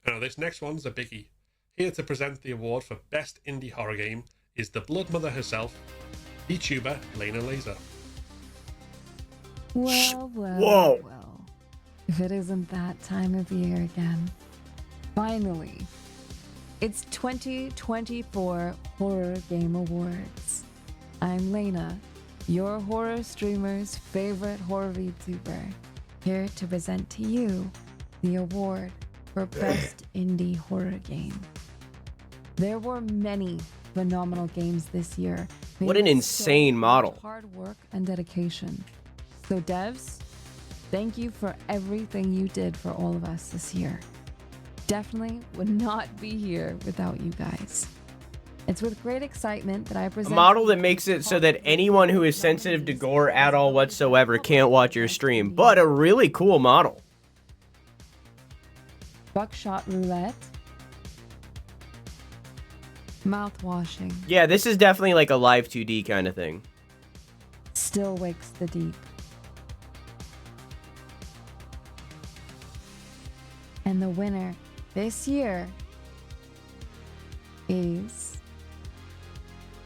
[SPEAKER 3] Now, this next one's a biggie. Here to present the award for Best Indie Horror Game is the Blood Mother herself, VTuber Lena Laser.
[SPEAKER 8] Well,
[SPEAKER 1] Whoa.
[SPEAKER 8] well. If it isn't that time of year again. Finally. It's 2024 Horror Game Awards. I'm Lena, your horror streamer's favorite horror VTuber, here to present to you the award for Best Indie Horror Game. There were many phenomenal games this year.
[SPEAKER 1] What an
[SPEAKER 8] made with
[SPEAKER 1] insane
[SPEAKER 8] so much
[SPEAKER 1] model.
[SPEAKER 8] Hard work and dedication. So devs, thank you for everything you did for all of us this year. Definitely would not be here without you guys. It's with great excitement that I
[SPEAKER 1] A
[SPEAKER 8] present
[SPEAKER 1] model that makes it so that anyone who is sensitive to gore at all whatsoever can't watch your stream, but a really cool model.
[SPEAKER 8] Buckshot Roulette, Mouthwashing,
[SPEAKER 1] Yeah, this is definitely like a live 2D kind of thing.
[SPEAKER 8] Still Wakes the Deep. And the winner this year is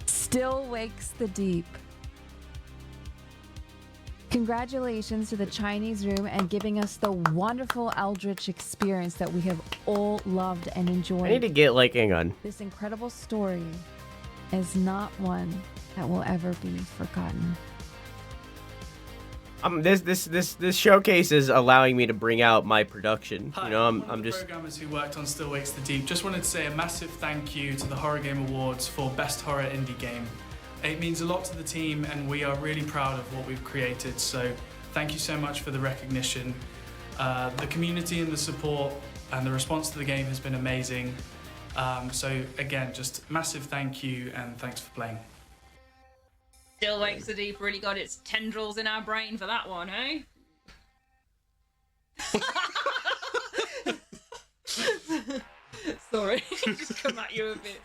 [SPEAKER 8] Still Wakes the Deep. Congratulations to the Chinese Room and giving us the wonderful Eldritch experience that we have all loved and enjoyed.
[SPEAKER 1] I need to get like, hang on.
[SPEAKER 8] This incredible story is not one that will ever be forgotten.
[SPEAKER 1] This showcase is allowing me to bring out my production.
[SPEAKER 11] Hi,
[SPEAKER 1] You know,
[SPEAKER 11] one
[SPEAKER 1] I'm
[SPEAKER 11] of the
[SPEAKER 1] just
[SPEAKER 11] programmers who worked on Still Wakes the Deep. Just wanted to say a massive thank you to the Horror Game Awards for Best Horror Indie Game. It means a lot to the team and we are really proud of what we've created, so thank you so much for the recognition. The community and the support and the response to the game has been amazing. So again, just massive thank you and thanks for playing.
[SPEAKER 4] Still Wakes the Deep really got its tendrils in our brain for that one, eh? Sorry, just come at you a bit.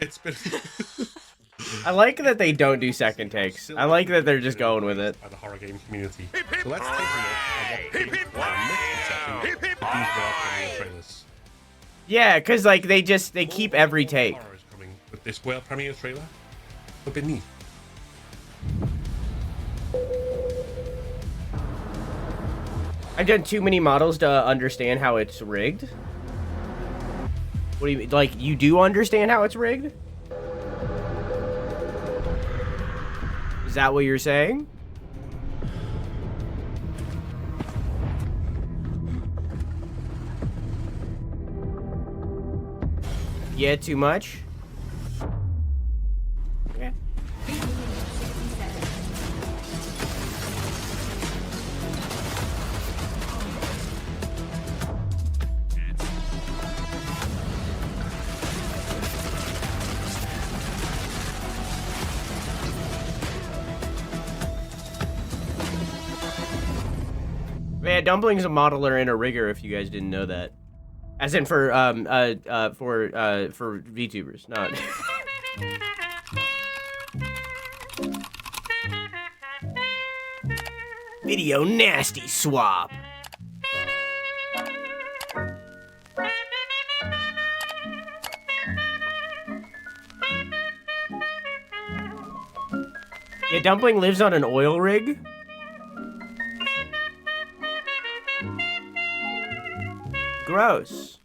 [SPEAKER 3] It's been
[SPEAKER 1] I like that they don't do second takes. I like that they're just going with it.
[SPEAKER 3] By the horror game community. So let's take a look at what games are misconceptions with these world premiere trailers.
[SPEAKER 1] Yeah, because like they keep every take.
[SPEAKER 3] Horror is coming with this world premiere trailer. But beneath.
[SPEAKER 1] I've done too many models to understand how it's rigged. What do you mean? Like, you do understand how it's rigged? Is that what you're saying? Yeah, too much? Okay. Yeah, Dumpling's a modeler and a rigger. If you guys didn't know that, as in for VTubers, not. Video nasty swap. Yeah, Dumpling lives on an oil rig. Gross.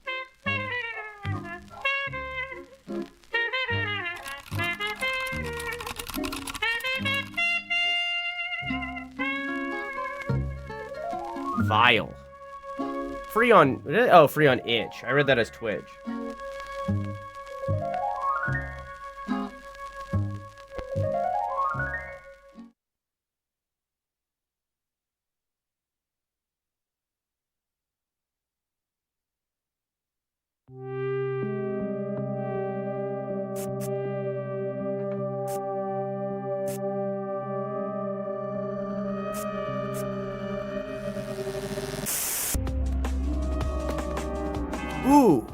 [SPEAKER 1] Vile. Free on itch. I read that as Twitch. Ooh.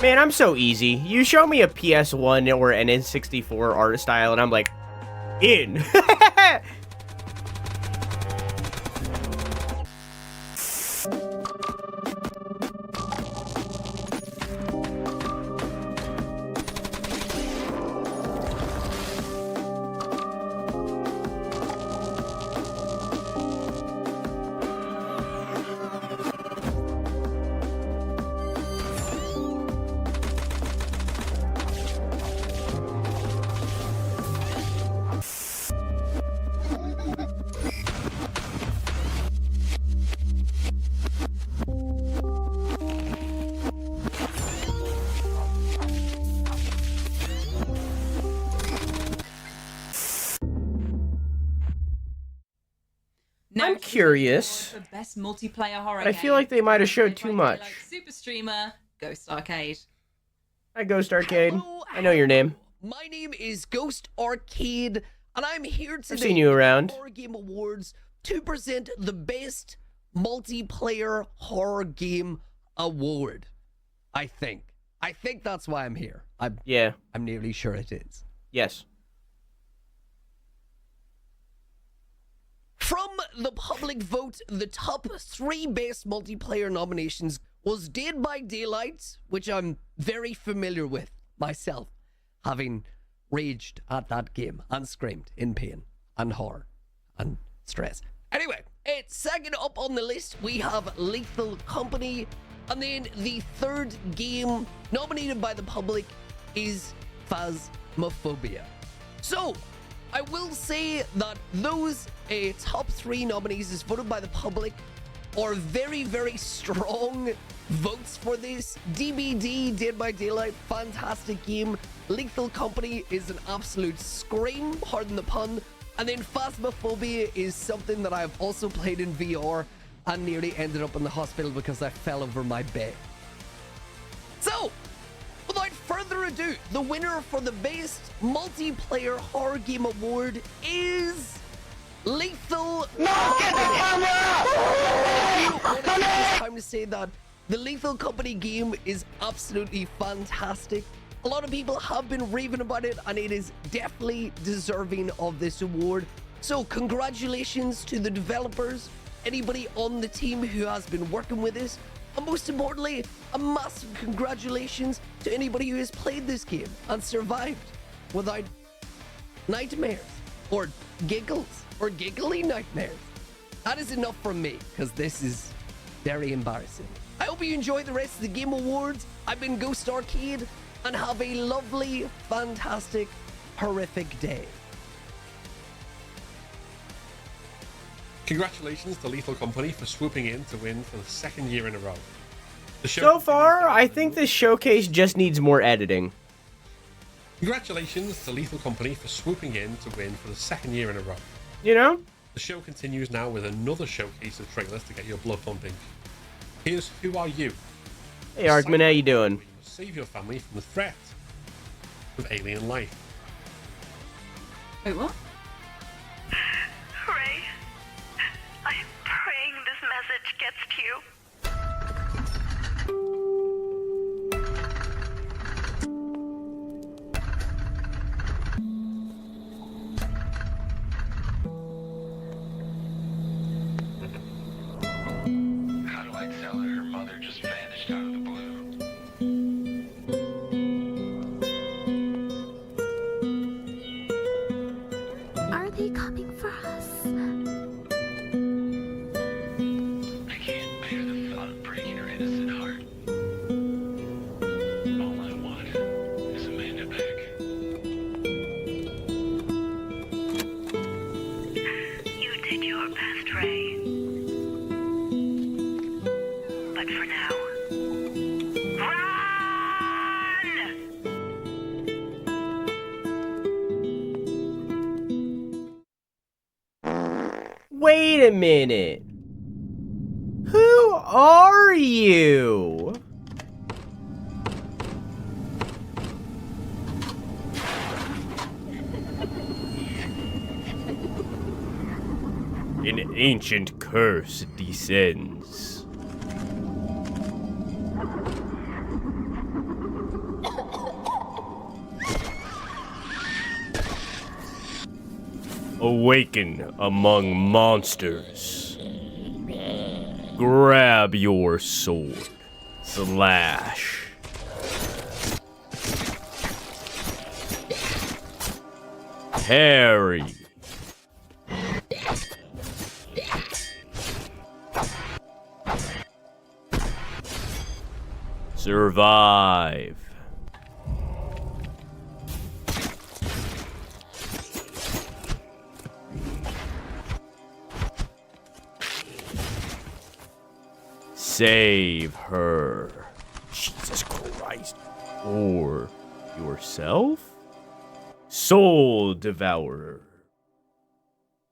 [SPEAKER 1] Man, I'm so easy. You show me a PS1 or an N64 art style, and I'm like, in. I'm curious.
[SPEAKER 4] The best multiplayer horror
[SPEAKER 1] I feel like they might have showed too much.
[SPEAKER 4] Super streamer Ghost Arcade.
[SPEAKER 1] Hi, Ghost Arcade. I know your name.
[SPEAKER 13] My name is Ghost Arcade, and I'm here today
[SPEAKER 1] I've seen you around.
[SPEAKER 13] at the Horror Game Awards to present the best multiplayer horror game award. I think that's why I'm here. I'm nearly sure it is.
[SPEAKER 1] Yes.
[SPEAKER 13] From the public vote, the top 3 best multiplayer nominations was Dead by Daylight, which I'm very familiar with myself, having raged at that game and screamed in pain and horror and stress. Anyway, second up on the list, we have Lethal Company, and then the third game nominated by the public is Phasmophobia. So, I will say that those top 3 nominees as voted by the public are very, very strong votes for this. DBD, Dead by Daylight, fantastic game. Lethal Company is an absolute scream, pardon the pun. And then Phasmophobia is something that I've also played in VR, and nearly ended up in the hospital because I fell over my bed. So, without further ado, the winner for the Best Multiplayer Horror Game Award is Lethal. No! It's time to say that the Lethal Company game is absolutely fantastic. A lot of people have been raving about it, and it is definitely deserving of this award. So congratulations to the developers, anybody on the team who has been working with this, and most importantly, a massive congratulations to anybody who has played this game and survived without nightmares or giggles or giggly nightmares. That is enough from me, because this is very embarrassing. I hope you enjoy the rest of the Game Awards. I've been Ghost Arcade, and have a lovely, fantastic, horrific day.
[SPEAKER 3] Congratulations to Lethal Company for swooping in to win for the second year in a row.
[SPEAKER 1] So far, I think this showcase just needs more editing.
[SPEAKER 3] Congratulations to Lethal Company for swooping in to win for the second year in a row.
[SPEAKER 1] You know?
[SPEAKER 3] The show continues now with another showcase of trailers to get your blood pumping. Here's Who Are You?
[SPEAKER 1] Hey Arkman, how you doing?
[SPEAKER 3] Save your family from the threat of alien life.
[SPEAKER 4] Wait, what?
[SPEAKER 9] Ray, I'm praying this message gets to you.
[SPEAKER 25] How do I tell her mother just vanished out of the blue?
[SPEAKER 2] Are they coming for us?
[SPEAKER 25] I can't bear the thought of breaking her innocent heart. All I want is Amanda back.
[SPEAKER 9] You did your best, Ray. But for now,
[SPEAKER 1] Wait a minute. Who are you? An ancient curse descends. Awaken among monsters. Grab your sword. Slash. Parry. Survive. Save her. Jesus Christ. Or yourself? Soul Devourer.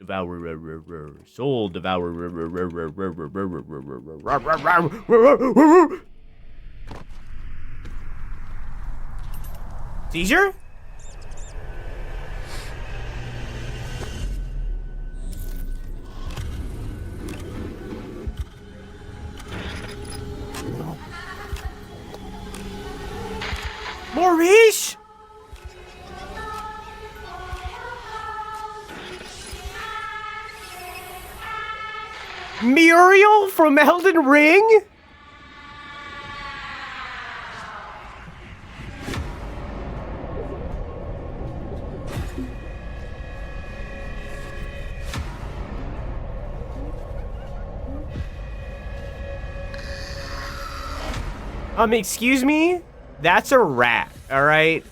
[SPEAKER 1] Devoureerererer. Soul Devoureerererer. Seizure? Maurice? Muriel from Elden Ring? Excuse me? That's a rat, alright?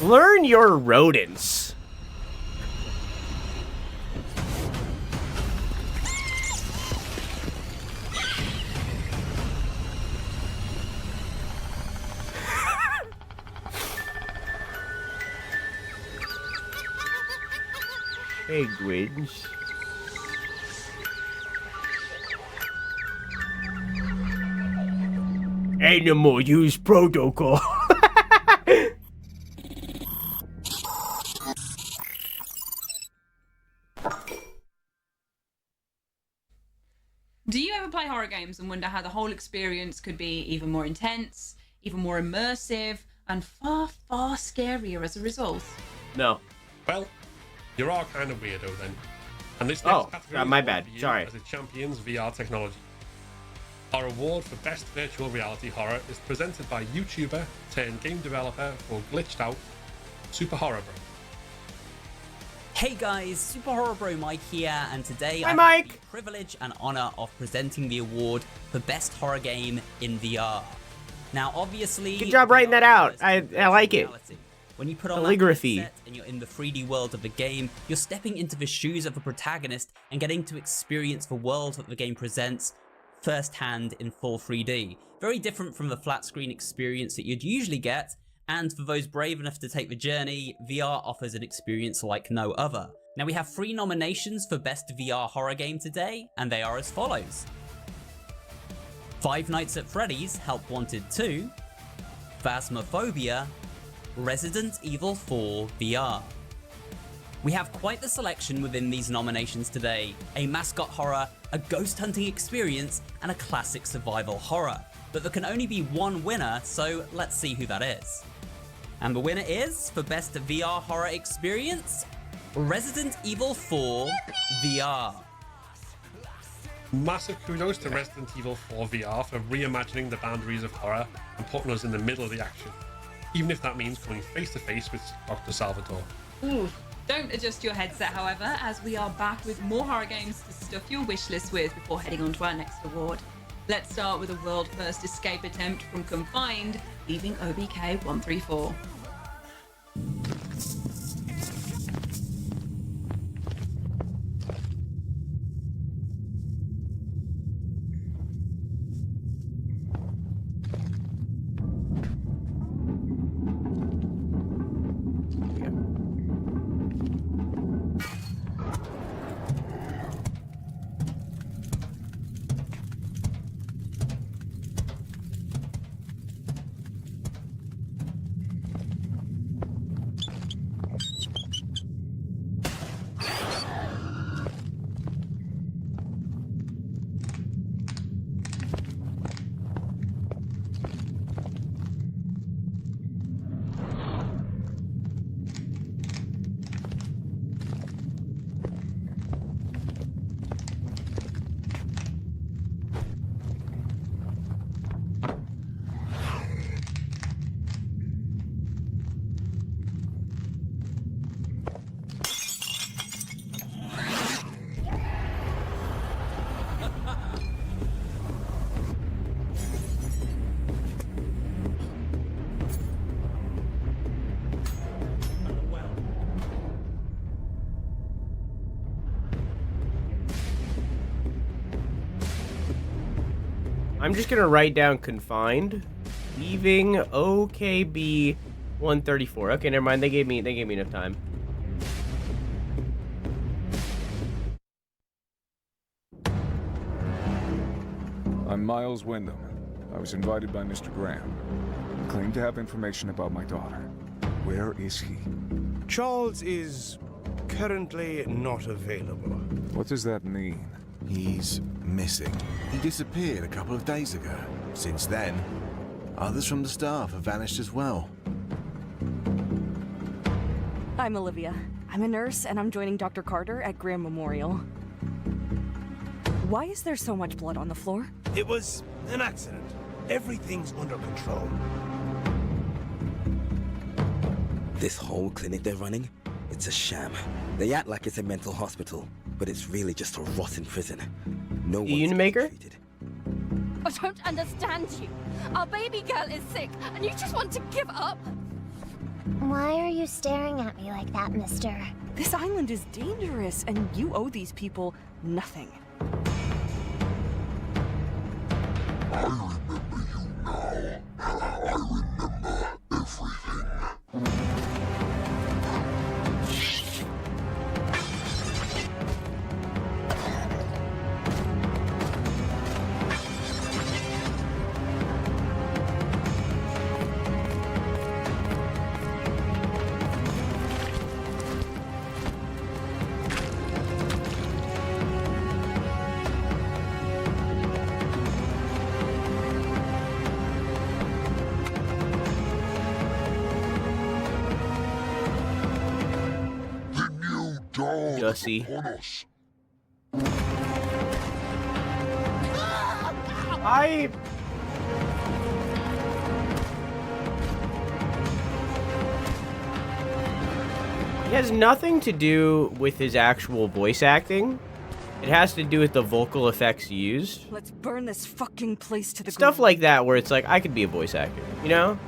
[SPEAKER 1] Learn your rodents. Hey, Grinch. Animal use protocol.
[SPEAKER 4] Do you ever play horror games and wonder how the whole experience could be even more intense, even more immersive, and far, far scarier as a result?
[SPEAKER 1] No.
[SPEAKER 3] Well, you're all kind of weirdo then. And this next category
[SPEAKER 1] my
[SPEAKER 3] is
[SPEAKER 1] bad.
[SPEAKER 3] for you
[SPEAKER 1] Sorry.
[SPEAKER 3] as it champions VR technology. Our award for Best Virtual Reality Horror is presented by YouTuber turned game developer for Glitched Out, Super Horror Bro.
[SPEAKER 14] Hey guys, Super Horror Bro Mike here, and today
[SPEAKER 1] Hi,
[SPEAKER 14] I
[SPEAKER 1] Mike.
[SPEAKER 14] have the privilege and honor of presenting the award for Best Horror Game in VR. Now, obviously,
[SPEAKER 1] Good job writing that out. I like it.
[SPEAKER 14] when you put on
[SPEAKER 1] Calligraphy.
[SPEAKER 14] that headset and you're in the 3D world of the game, you're stepping into the shoes of a protagonist and getting to experience the world that the game presents firsthand in full 3D. Very different from the flat screen experience that you'd usually get, and for those brave enough to take the journey, VR offers an experience like no other. Now we have 3 nominations for Best VR Horror Game today, and they are as follows: Five Nights at Freddy's Help Wanted 2, Phasmophobia, Resident Evil 4 VR. We have quite the selection within these nominations today: a mascot horror, a ghost hunting experience, and a classic survival horror. But there can only be one winner, so let's see who that is. And the winner is, for Best VR Horror Experience, Resident Evil 4 VR.
[SPEAKER 3] Massive kudos to Resident Evil 4 VR for reimagining the boundaries of horror and putting us in the middle of the action, even if that means coming face to face with Dr. Salvatore.
[SPEAKER 4] Ooh. Don't adjust your headset, however, as we are back with more horror games to stuff your wish list with before heading on to our next award. Let's start with a world-first escape attempt from Confined, leaving OBK 134.
[SPEAKER 1] I'm just gonna write down Confined, leaving OKB 134. Okay, never mind. They gave me enough time.
[SPEAKER 15] I'm Miles Wyndham. I was invited by Mr. Graham. He claimed to have information about my daughter. Where is he?
[SPEAKER 16] Charles is currently not available.
[SPEAKER 15] What does that mean?
[SPEAKER 17] He's missing. He disappeared a couple of days ago. Since then, others from the staff have vanished as well.
[SPEAKER 18] I'm Olivia. I'm a nurse, and I'm joining Dr. Carter at Graham Memorial. Why is there so much blood on the floor?
[SPEAKER 16] It was an accident. Everything's under control.
[SPEAKER 18] This whole clinic they're running, it's a sham. They act like it's a mental hospital, but it's really just a rotten prison. No one's
[SPEAKER 1] Unmaker?
[SPEAKER 2] I don't understand you. Our baby girl is sick, and you just want to give up?
[SPEAKER 21] Why are you staring at me like that, mister?
[SPEAKER 18] This island is dangerous, and you owe these people nothing.
[SPEAKER 27] I remember you now. I remember everything. down
[SPEAKER 1] Jussie.
[SPEAKER 27] upon us.
[SPEAKER 1] It has nothing to do with his actual voice acting. It has to do with the vocal effects used.
[SPEAKER 5] Let's burn this fucking place to the
[SPEAKER 1] Stuff
[SPEAKER 5] ground.
[SPEAKER 1] like that where it's like, I could be a voice actor, you know?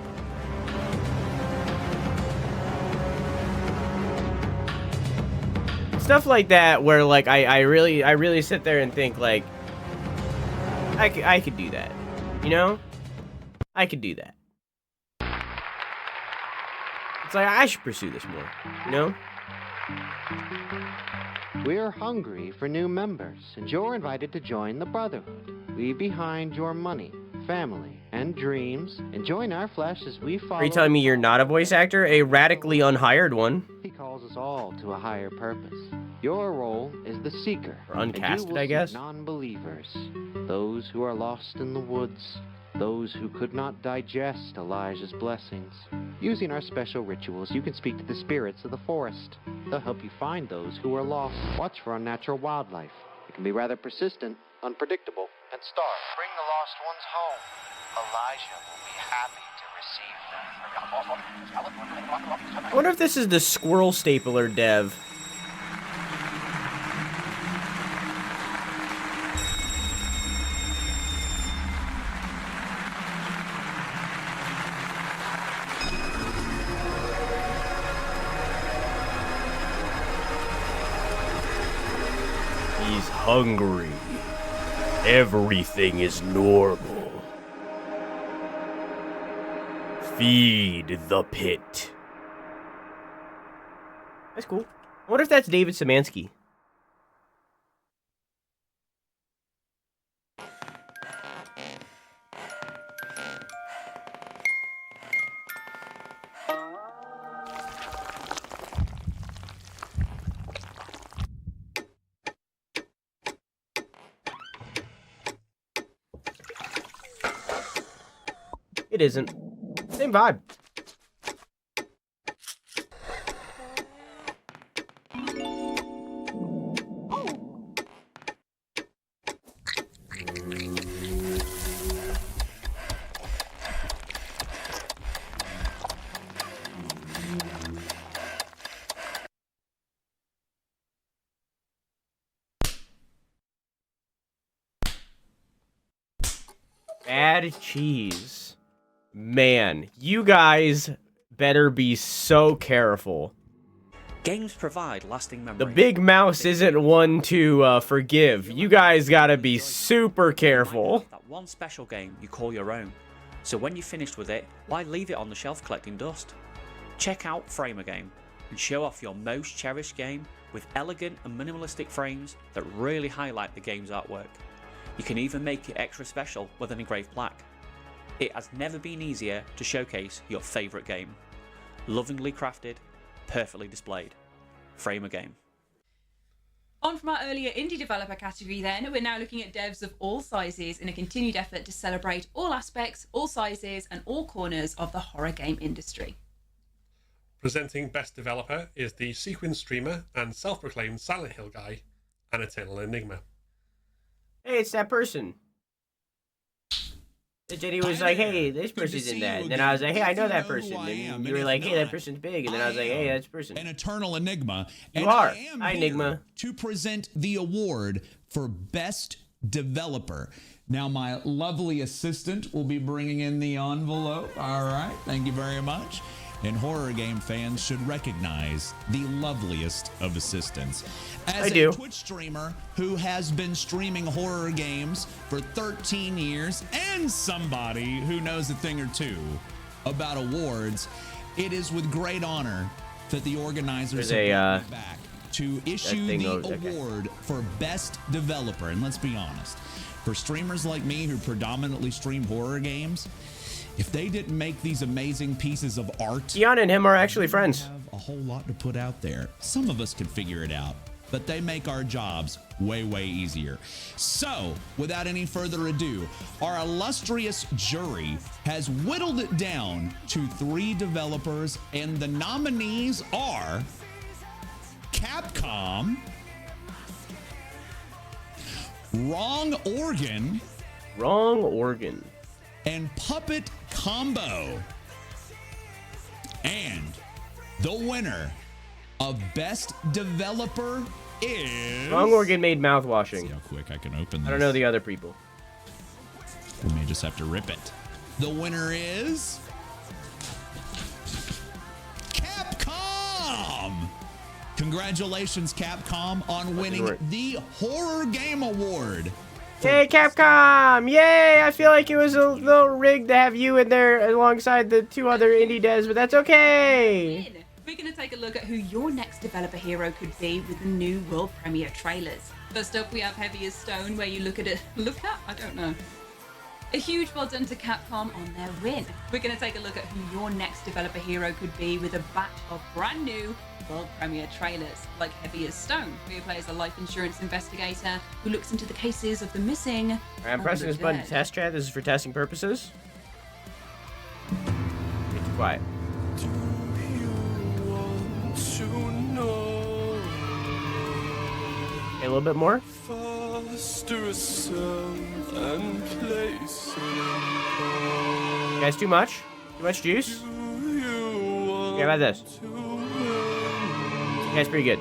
[SPEAKER 1] Stuff like that where like I really sit there and think like I could do that. You know? I could do that. It's like I should pursue this more, you know?
[SPEAKER 10] We're hungry for new members, and you're invited to join the Brotherhood. Leave behind your money, family, and dreams, and join our flesh as we follow.
[SPEAKER 1] Are you telling me you're not a voice actor? A radically unhired one?
[SPEAKER 10] He calls us all to a higher purpose. Your role is the seeker.
[SPEAKER 1] Or uncasted, I guess.
[SPEAKER 10] Non-believers, those who are lost in the woods, those who could not digest Elijah's blessings. Using our special rituals, you can speak to the spirits of the forest. They'll help you find those who are lost. Watch for unnatural wildlife. It can be rather persistent, unpredictable, and starve.
[SPEAKER 12] Bring the lost ones home. Elijah will be happy to receive them.
[SPEAKER 1] I wonder if this is the squirrel stapler dev. He's hungry. Everything is normal. Feed the pit. That's cool. I wonder if that's David Szymanski. It isn't. Same vibe. Bad cheese. Man, you guys better be so careful.
[SPEAKER 26] Games provide lasting memory.
[SPEAKER 1] The big mouse isn't one to forgive. You guys gotta be super careful.
[SPEAKER 26] That one special game you call your own. So when you're finished with it, why leave it on the shelf collecting dust? Check out Frame a Game and show off your most cherished game with elegant and minimalistic frames that really highlight the game's artwork. You can even make it extra special with an engraved plaque. It has never been easier to showcase your favourite game. Lovingly crafted, perfectly displayed. Frame a Game.
[SPEAKER 4] On from our earlier indie developer category then, we're now looking at devs of all sizes in a continued effort to celebrate all aspects, all sizes and all corners of the horror game industry.
[SPEAKER 3] Presenting Best Developer is the Sequin streamer and self-proclaimed Silent Hill guy, An Eternal Enigma.
[SPEAKER 1] Hey, it's that person. Jenny was like, hey, this person's in that. And then I was like, hey, I know that person. And you were like, hey, that person's big. And then I was like, hey, that's the person.
[SPEAKER 20] An Eternal Enigma.
[SPEAKER 1] You are. Hi, Enigma.
[SPEAKER 20] To present the award for Best Developer. Now, my lovely assistant will be bringing in the envelope. All right. Thank you very much. And horror game fans should recognize the loveliest of assistants. As a Twitch streamer who has been streaming horror games for 13 years and somebody who knows a thing or two about awards, it is with great honor that the organizers have brought me back to issue the award for Best Developer. And let's be honest, for streamers like me who predominantly stream horror games, if they didn't make these amazing pieces of art,
[SPEAKER 1] Tiana and him are actually friends.
[SPEAKER 20] Have a whole lot to put out there. Some of us can figure it out, but they make our jobs way, way easier. So, without any further ado, our illustrious jury has whittled it down to 3 developers, and the nominees are Capcom. Capcom. Wrong Organ.
[SPEAKER 1] Wrong Organ.
[SPEAKER 20] And Puppet Combo. And the winner of Best Developer is...
[SPEAKER 1] Wrong Organ made mouthwashing.
[SPEAKER 20] See how quick I can open this.
[SPEAKER 1] I don't know the other people.
[SPEAKER 20] We may just have to rip it. The winner is... Capcom! Congratulations, Capcom, on winning the Horror Game Award.
[SPEAKER 1] Yay, Capcom! Yay! I feel like it was a little rigged to have you in there alongside the two other indie devs, but that's okay.
[SPEAKER 4] We're going to take a look at who your next developer hero could be with the new world premiere trailers. First up, we have Heavy as Stone, where you look at it. Look at? I don't know. A huge well done to Capcom on their win. We're going to take a look at who your next developer hero could be with a batch of brand new world premiere trailers, like Heavy as Stone, where you play as a life insurance investigator who looks into the cases of the missing.
[SPEAKER 1] I'm pressing this button to test chat. This is for testing purposes. Get too quiet. Okay, a little bit more. Guys, too much? Too much juice? Okay, how about this? Okay, it's pretty good.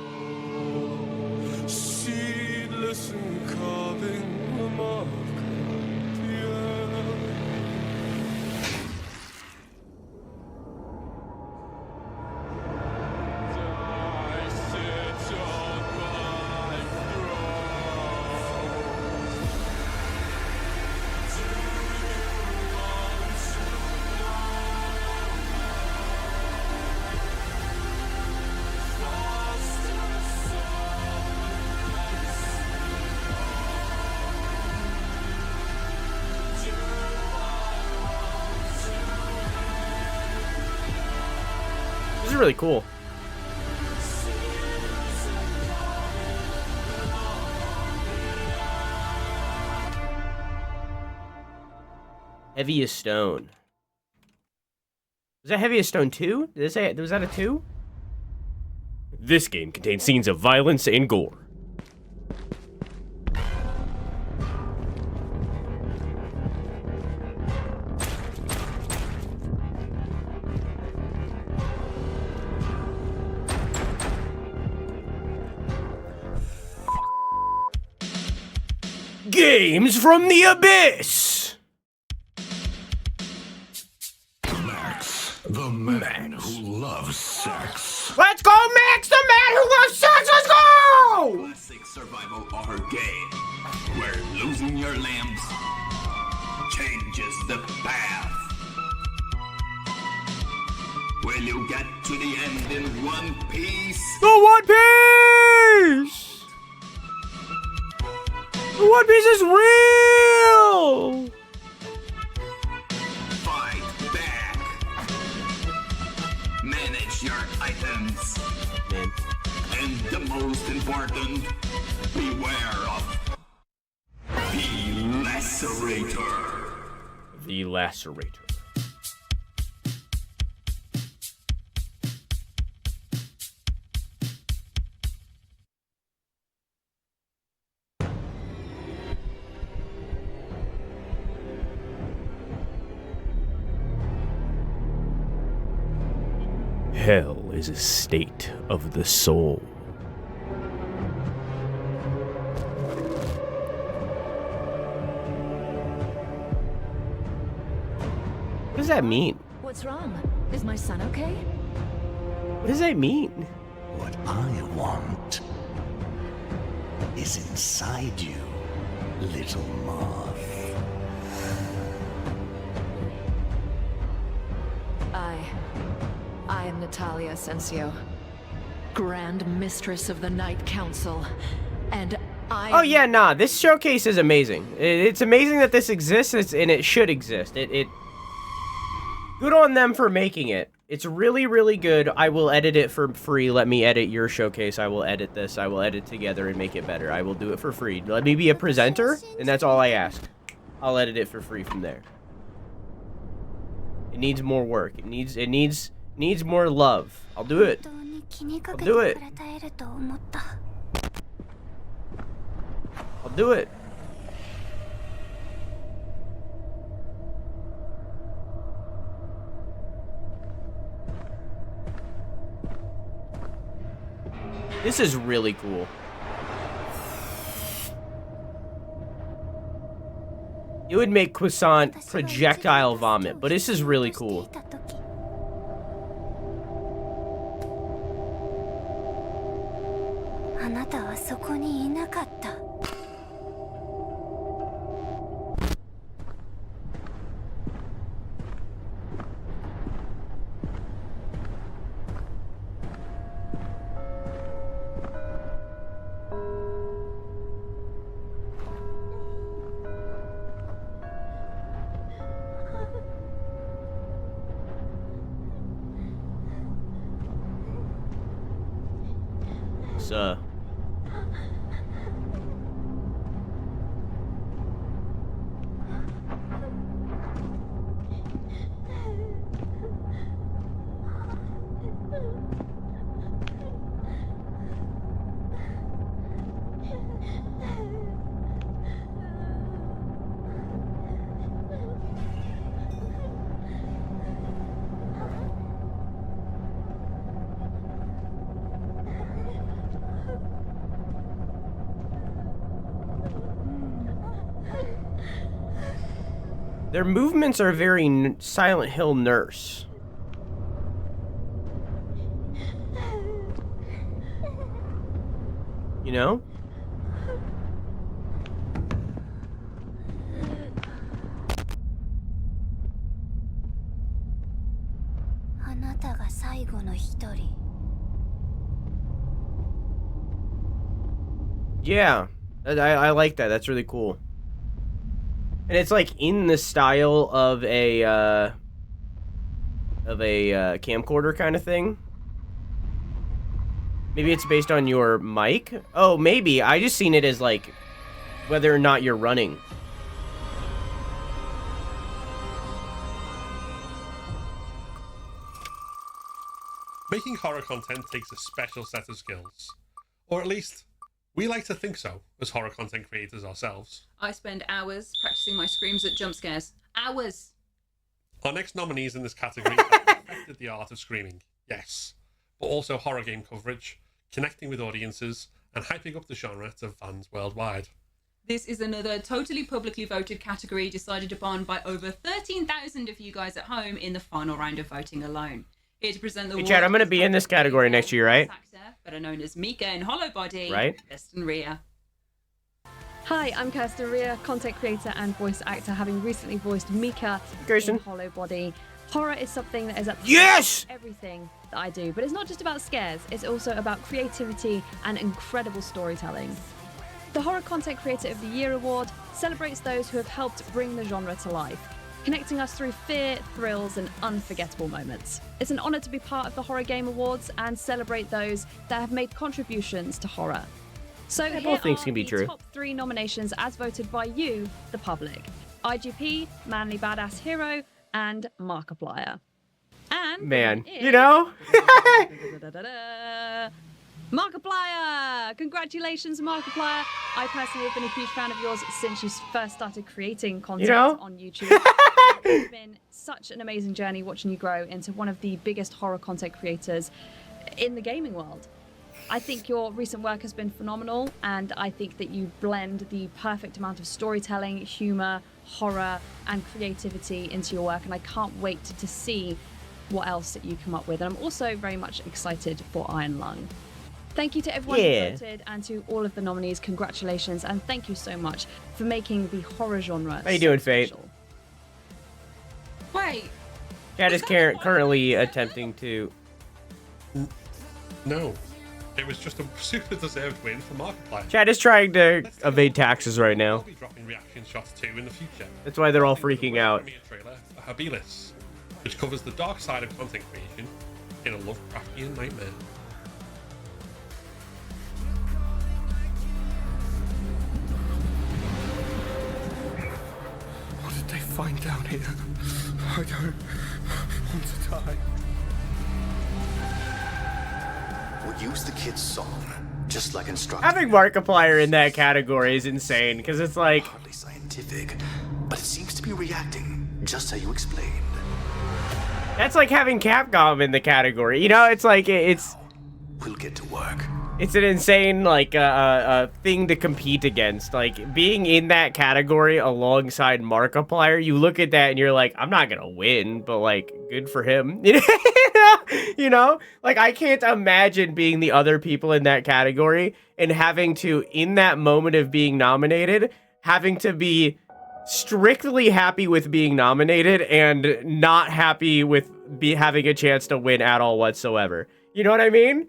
[SPEAKER 1] This is really cool. Heavy as Stone. Was that Heavy as Stone 2? Did it say, was that a 2? This game contains scenes of violence and gore. Games from the Abyss!
[SPEAKER 27] Max, the man who loves sex.
[SPEAKER 1] Let's go, Max, the man who loves sex! Let's go!
[SPEAKER 27] Classic survival horror game where losing your limbs changes the path. Will you get to the end in one piece?
[SPEAKER 1] The One Piece! The One Piece is real!
[SPEAKER 27] Fight back. Manage your items.
[SPEAKER 1] Man.
[SPEAKER 27] And the most important, beware of the Lacerator.
[SPEAKER 1] The Lacerator. Hell is a state of the soul. What does that mean?
[SPEAKER 6] What's wrong? Is my son okay?
[SPEAKER 1] What does that mean?
[SPEAKER 27] What I want is inside you, little moth.
[SPEAKER 6] I am Natalia Asensio, Grand Mistress of the Night Council, and
[SPEAKER 1] Oh yeah, nah, this showcase is amazing. It's amazing that this exists, and it should exist. Good on them for making it. It's really, really good. I will edit it for free. Let me edit your showcase. I will edit this. I will edit together and make it better. I will do it for free. Let me be a presenter, and that's all I ask. I'll edit it for free from there. It needs more work. It needs more love. I'll do it.
[SPEAKER 21] I'll
[SPEAKER 1] do it. I'll do it. This is really cool. It would make Croissant projectile vomit, but this is really cool. Their movements are very Silent Hill Nurse. You know? Yeah, I like that. That's really cool. And it's like in the style of a camcorder kind of thing. Maybe it's based on your mic. Oh, maybe. I just seen it as like whether or not you're running.
[SPEAKER 3] Making horror content takes a special set of skills. Or at least, we like to think so, as horror content creators ourselves.
[SPEAKER 4] I spend hours practicing my screams at jump scares. Hours!
[SPEAKER 3] Our next nominees in this category have perfected the art of screaming, yes, but also horror game coverage, connecting with audiences, and hyping up the genre to fans worldwide.
[SPEAKER 4] This is another totally publicly voted category decided upon by over 13,000 of you guys at home in the final round of voting alone. Here to present the
[SPEAKER 1] Hey, Chad, I'm going to be in this category next year, right?
[SPEAKER 4] Actor, better known as Mika in Hollow Body,
[SPEAKER 1] right?
[SPEAKER 4] Kirsten Rea.
[SPEAKER 7] Hi, I'm Kirsten Rea, content creator and voice actor, having recently voiced Mika in Hollow Body. Horror is something that is at the heart of everything that I do, but it's not just about scares, it's also about creativity and incredible storytelling. The Horror Content Creator of the Year Award celebrates those who have helped bring the genre to life, connecting us through fear, thrills, and unforgettable moments. It's an honour to be part of the Horror Game Awards and celebrate those that have made contributions to horror. So
[SPEAKER 1] Yeah,
[SPEAKER 4] here
[SPEAKER 1] both things
[SPEAKER 4] are
[SPEAKER 1] can be
[SPEAKER 4] the
[SPEAKER 1] true.
[SPEAKER 4] top 3 nominations as voted by you, the public. IGP, Manly Badass Hero, and Markiplier. And
[SPEAKER 1] Man,
[SPEAKER 4] it
[SPEAKER 1] you know?
[SPEAKER 4] Markiplier! Congratulations, Markiplier! I personally have been a huge fan of yours since you first started creating content on YouTube. It's been such an amazing journey watching you grow into one of the biggest horror content creators in the gaming world. I think your recent work has been phenomenal, and I think that you blend the perfect amount of storytelling, humor, horror, and creativity into your work, and I can't wait to see what else that you come up with. And I'm also very much excited for Iron Lung. Thank you to everyone who voted, and to all of the nominees, congratulations, and thank you so much for making the horror genre
[SPEAKER 1] How you doing, Fate?
[SPEAKER 4] Wait.
[SPEAKER 1] Chad is currently attempting to...
[SPEAKER 3] No. It was just a super deserved win for Markiplier.
[SPEAKER 1] Chad is trying to evade taxes right now.
[SPEAKER 3] We'll be dropping reaction shots too in the future.
[SPEAKER 1] That's why they're all freaking out.
[SPEAKER 3] Premiere trailer for Habilis, which covers the dark side of content creation in a Lovecraftian nightmare.
[SPEAKER 15] What did they find down here? I don't want to die.
[SPEAKER 8] use the kid's song, just like instructed.
[SPEAKER 1] Having Markiplier in that category is insane, because it's like...
[SPEAKER 8] Hardly scientific, but it seems to be reacting, just how you explained.
[SPEAKER 1] That's like having Capcom in the category. You know, it's like, it's...
[SPEAKER 8] We'll get to work.
[SPEAKER 1] It's an insane, like, thing to compete against. Like, being in that category alongside Markiplier, you look at that and you're like, I'm not gonna win, but, like, good for him. You know? Like, I can't imagine being the other people in that category and having to, in that moment of being nominated, having to be strictly happy with being nominated and not happy with having a chance to win at all whatsoever. You know what I mean?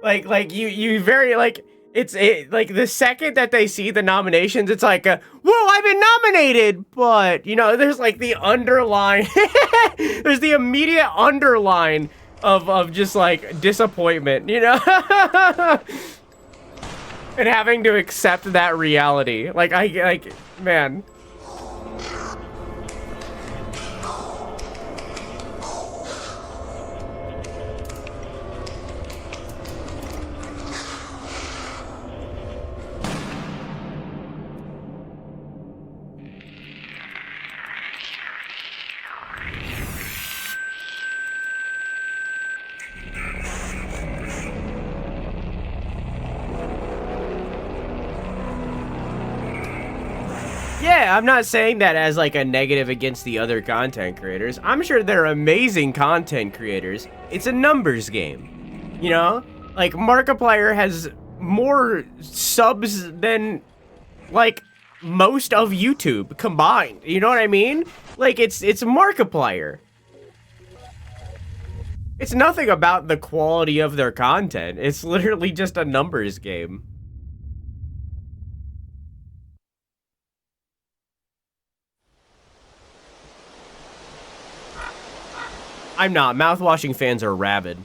[SPEAKER 1] Like you very, like, like the second that they see the nominations, it's like, whoa, I've been nominated, but, you know, there's like the underline, there's the immediate underline of just like disappointment, you know? And having to accept that reality. Like, man. Yeah, I'm not saying that as like a negative against the other content creators. I'm sure they're amazing content creators. It's a numbers game, you know? Like, Markiplier has more subs than, like, most of YouTube combined. You know what I mean? Like, it's Markiplier. It's nothing about the quality of their content. It's literally just a numbers game. I'm not. Mouthwashing fans are rabid.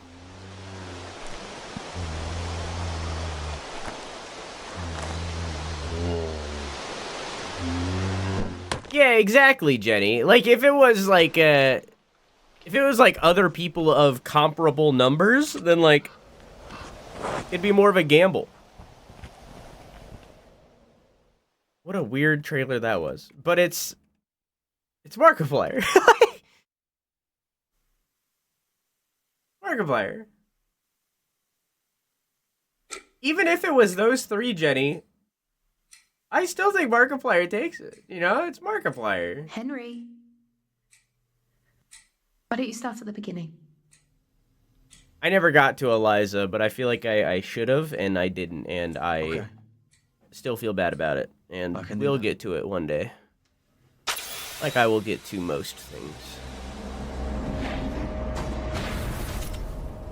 [SPEAKER 1] Yeah, exactly, Jenny. Like, if it was like other people of comparable numbers, then like it'd be more of a gamble. What a weird trailer that was. But it's Markiplier. Markiplier. Even if it was those three, Jenny, I still think Markiplier takes it. You know, it's Markiplier.
[SPEAKER 11] Henry, why don't you start at the beginning?
[SPEAKER 1] I never got to Eliza, but I feel like I should have, and I didn't, and I still feel bad about it. And we'll get to it one day. Like I will get to most things.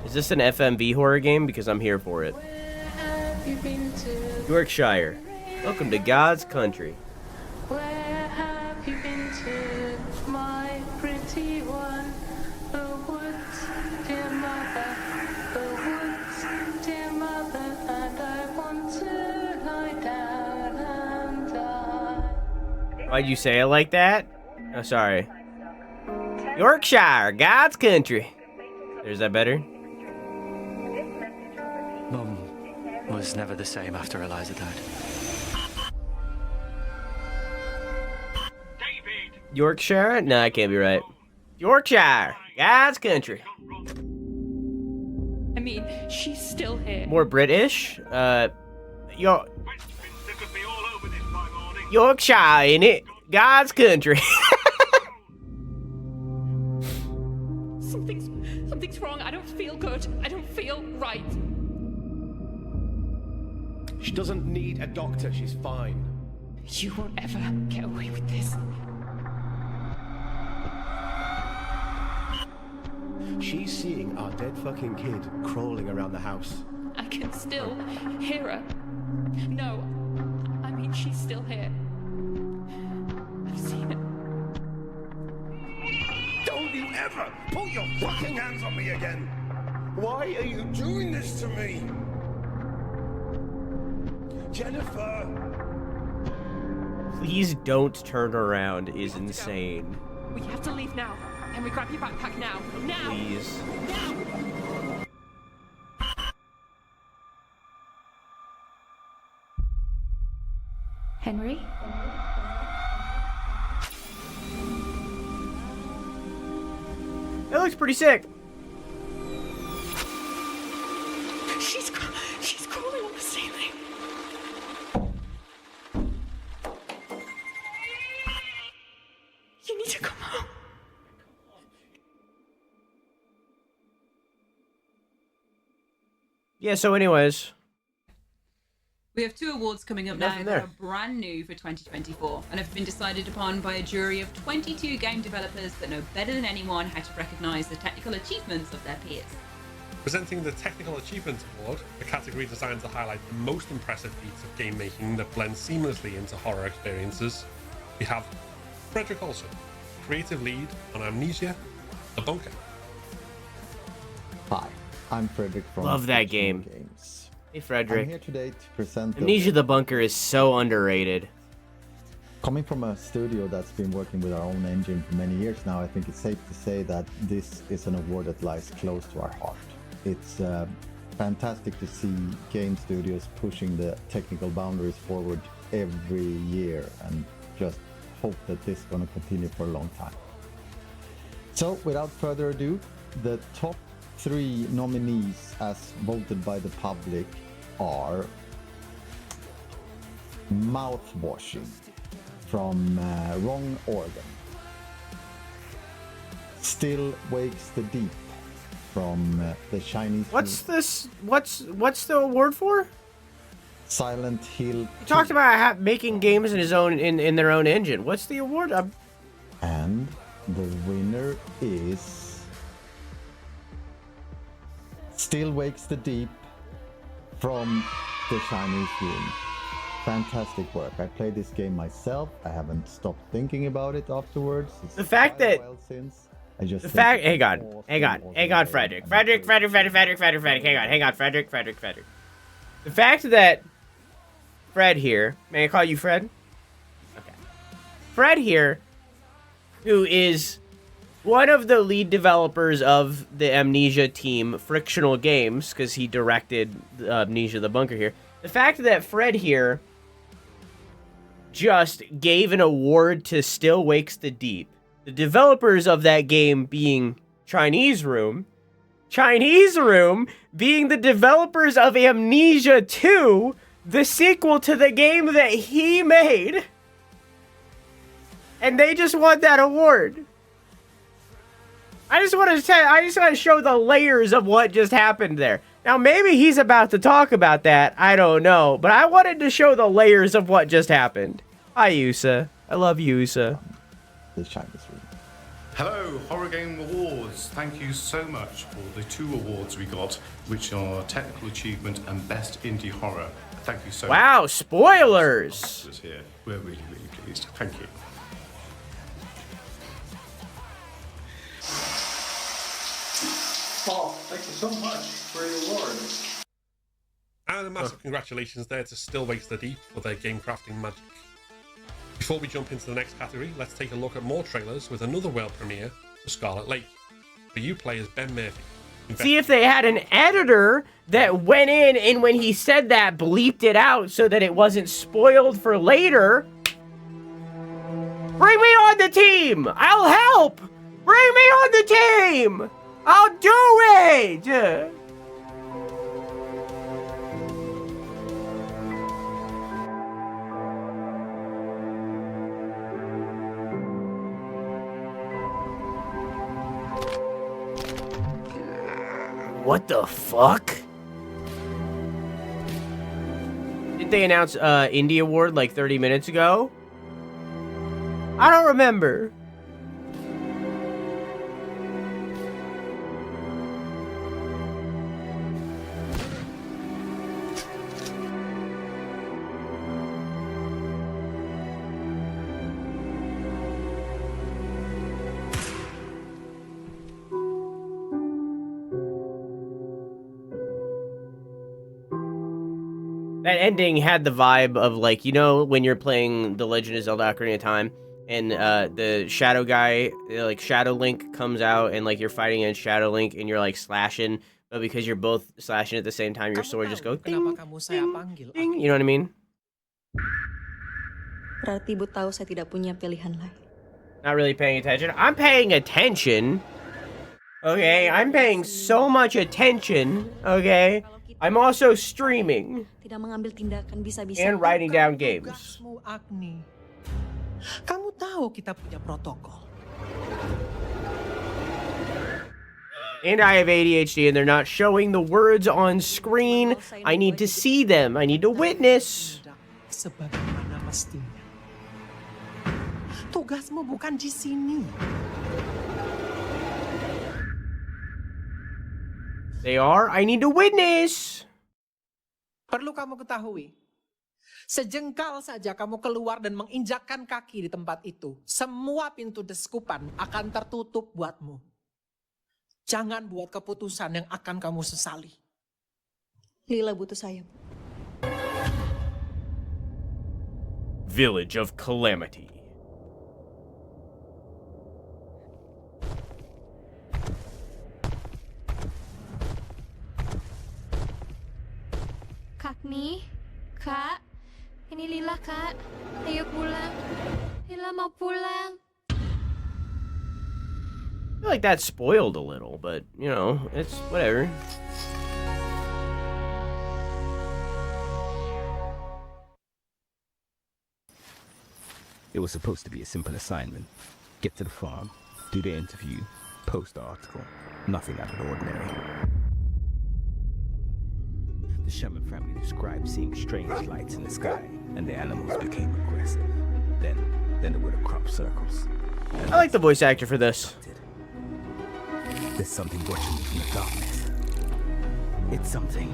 [SPEAKER 1] Is this an FMV horror game? Because I'm here for it. Yorkshire. Welcome to God's country.
[SPEAKER 11] Where have you been to, my pretty one? The woods, dear mother, the woods, dear mother, and I want to lie down and die.
[SPEAKER 1] Why'd you say it like that? Oh, sorry. Yorkshire, God's country. Is that better?
[SPEAKER 26] Mum was never the same after Eliza died.
[SPEAKER 1] Yorkshire? No, I can't be right. Yorkshire, God's country.
[SPEAKER 13] I mean, she's still here.
[SPEAKER 1] More British? Yorkshire, innit? God's country.
[SPEAKER 13] Something's wrong. I don't feel good. I don't feel right.
[SPEAKER 16] She doesn't need a doctor. She's fine.
[SPEAKER 13] You won't ever get away with this.
[SPEAKER 16] She's seeing our dead fucking kid crawling around the house.
[SPEAKER 13] I can still hear her. No, I mean, she's still here. I've seen it.
[SPEAKER 16] Don't you ever put your fucking hands on me again! Why are you doing this to me? Jennifer!
[SPEAKER 1] Please don't turn around is insane.
[SPEAKER 13] We have to leave now. Henry, grab your backpack now. Now!
[SPEAKER 1] Please.
[SPEAKER 13] Now! Henry?
[SPEAKER 1] It looks pretty sick.
[SPEAKER 13] She's crawling on the ceiling. You need to come home.
[SPEAKER 1] Yeah, so anyways.
[SPEAKER 4] We have 2 awards coming up now that are brand new for 2024 and have been decided upon by a jury of 22 game developers that know better than anyone how to recognise the technical achievements of their peers.
[SPEAKER 3] Presenting the Technical Achievement Award, a category designed to highlight the most impressive feats of game making that blend seamlessly into horror experiences, we have Frederick Olsen, creative lead on Amnesia: The Bunker.
[SPEAKER 9] Hi, I'm Frederick from
[SPEAKER 1] Love that game.
[SPEAKER 9] Games.
[SPEAKER 1] Hey, Frederick.
[SPEAKER 9] I'm here today to present
[SPEAKER 1] Amnesia: The Bunker is so underrated.
[SPEAKER 9] Coming from a studio that's been working with our own engine for many years now, I think it's safe to say that this is an award that lies close to our heart. It's fantastic to see game studios pushing the technical boundaries forward every year, and just hope that this is going to continue for a long time. So, without further ado, the top 3 nominees as voted by the public are Mouthwashing from Wrong Organ, Still Wakes the Deep from the Chinese.
[SPEAKER 1] What's this? What's the award for?
[SPEAKER 9] Silent Hill.
[SPEAKER 1] He talked about making games in his own in their own engine. What's the award?
[SPEAKER 9] And the winner is Still Wakes the Deep from the Chinese Room. Fantastic work. I played this game myself. I haven't stopped thinking about it afterwards. It's
[SPEAKER 1] the fact that
[SPEAKER 9] since I just
[SPEAKER 1] hang on, Frederick, Frederick, hang on, Frederick. The fact that Fred here, may I call you Fred? Okay. Fred here, who is one of the lead developers of the Amnesia team, Frictional Games, because he directed Amnesia: The Bunker here. The fact that Fred here just gave an award to Still Wakes the Deep, the developers of that game being Chinese Room being the developers of Amnesia 2, the sequel to the game that he made, and they just won that award. I just want to show the layers of what just happened there. Now, maybe he's about to talk about that. I don't know. But I wanted to show the layers of what just happened. Hi, Yusa. I love you, Yusa.
[SPEAKER 9] The Chinese Room.
[SPEAKER 14] Hello, Horror Game Awards. Thank you so much for the 2 awards we got, which are Technical Achievement and Best Indie Horror. Thank you so much.
[SPEAKER 1] Wow, spoilers!
[SPEAKER 14] Here. We're really, really pleased. Thank you.
[SPEAKER 19] Paul, thank you so much for your award.
[SPEAKER 3] And a massive congratulations there to Still Wakes the Deep for their game crafting magic. Before we jump into the next category, let's take a look at more trailers with another world premiere for Scarlet Lake, where you play as Ben Murphy.
[SPEAKER 1] See if they had an editor that went in and when he said that, bleeped it out so that it wasn't spoiled for later. Bring me on the team! I'll help! Bring me on the team! I'll do it! What the fuck? Did they announce Indie Award like 30 minutes ago? I don't remember. That ending had the vibe of, like, you know, when you're playing The Legend of Zelda: Ocarina of Time, and the Shadow guy, like, Shadow Link comes out, and, like, you're fighting against Shadow Link, and you're, like, slashing, but because you're both slashing at the same time, your sword just goes ding, ding, ding, you know what I mean?
[SPEAKER 2] Berarti Ibu tahu saya tidak punya pilihan lain.
[SPEAKER 1] Not really paying attention. I'm paying attention. Okay, I'm paying so much attention. Okay, I'm also streaming
[SPEAKER 2] Tidak mengambil tindakan bisa-bisa.
[SPEAKER 1] and writing down games.
[SPEAKER 17] Tugasmu, Agni. Kamu tahu kita punya protokol.
[SPEAKER 1] And I have ADHD and they're not showing the words on screen. I need to see them. I need to witness.
[SPEAKER 17] Sebagaimana mestinya. Tugasmu bukan di sini.
[SPEAKER 1] They are. I need to witness.
[SPEAKER 17] Perlu kamu ketahui, sejengkal saja kamu keluar dan menginjakkan kaki di tempat itu, semua pintu deskupan akan tertutup buatmu. Jangan buat keputusan yang akan kamu sesali.
[SPEAKER 2] Lila butuh saya.
[SPEAKER 1] Village of Calamity.
[SPEAKER 18] Agni, Kak, ini Lila, Kak. Ayo pulang. Lila mau pulang.
[SPEAKER 1] I feel like that's spoiled a little, but, you know, it's whatever.
[SPEAKER 22] It was supposed to be a simple assignment. Get to the farm, do the interview, post the article. Nothing out of the ordinary. The Sherman family described seeing strange lights in the sky, and the animals became aggressive. Then there were the crop circles.
[SPEAKER 1] I like the voice actor for this.
[SPEAKER 22] There's something watching me from the darkness. It's something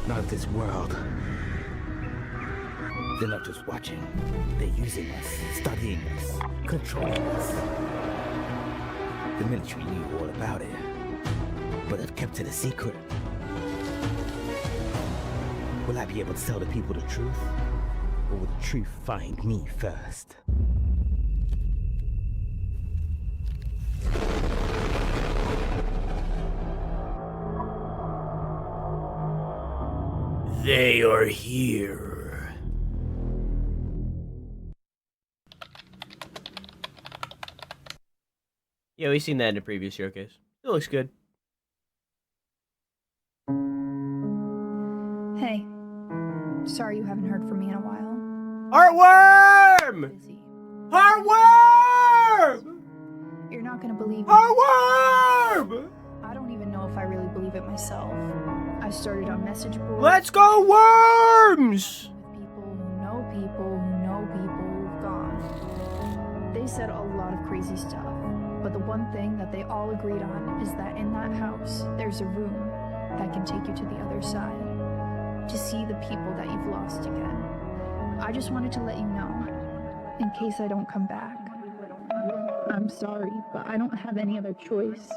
[SPEAKER 22] not of this world. They're not just watching. They're using us, studying us, controlling us. The military knew all about it, but they've kept it a secret. Will I be able to tell the people the truth? Or will the truth find me first?
[SPEAKER 1] They are here. Yeah, we've seen that in a previous showcase. It looks good.
[SPEAKER 23] Hey, sorry you haven't heard from me in a while.
[SPEAKER 1] Heartworm! Heartworm!
[SPEAKER 23] You're not gonna believe it.
[SPEAKER 1] Heartworm!
[SPEAKER 23] I don't even know if I really believe it myself. I started on message boards.
[SPEAKER 1] Let's go, worms!
[SPEAKER 23] With people who know people who know people who've gone. They said a lot of crazy stuff, but the one thing that they all agreed on is that in that house, there's a room that can take you to the other side. To see the people that you've lost again. I just wanted to let you know, in case I don't come back. I'm sorry, but I don't have any other choice.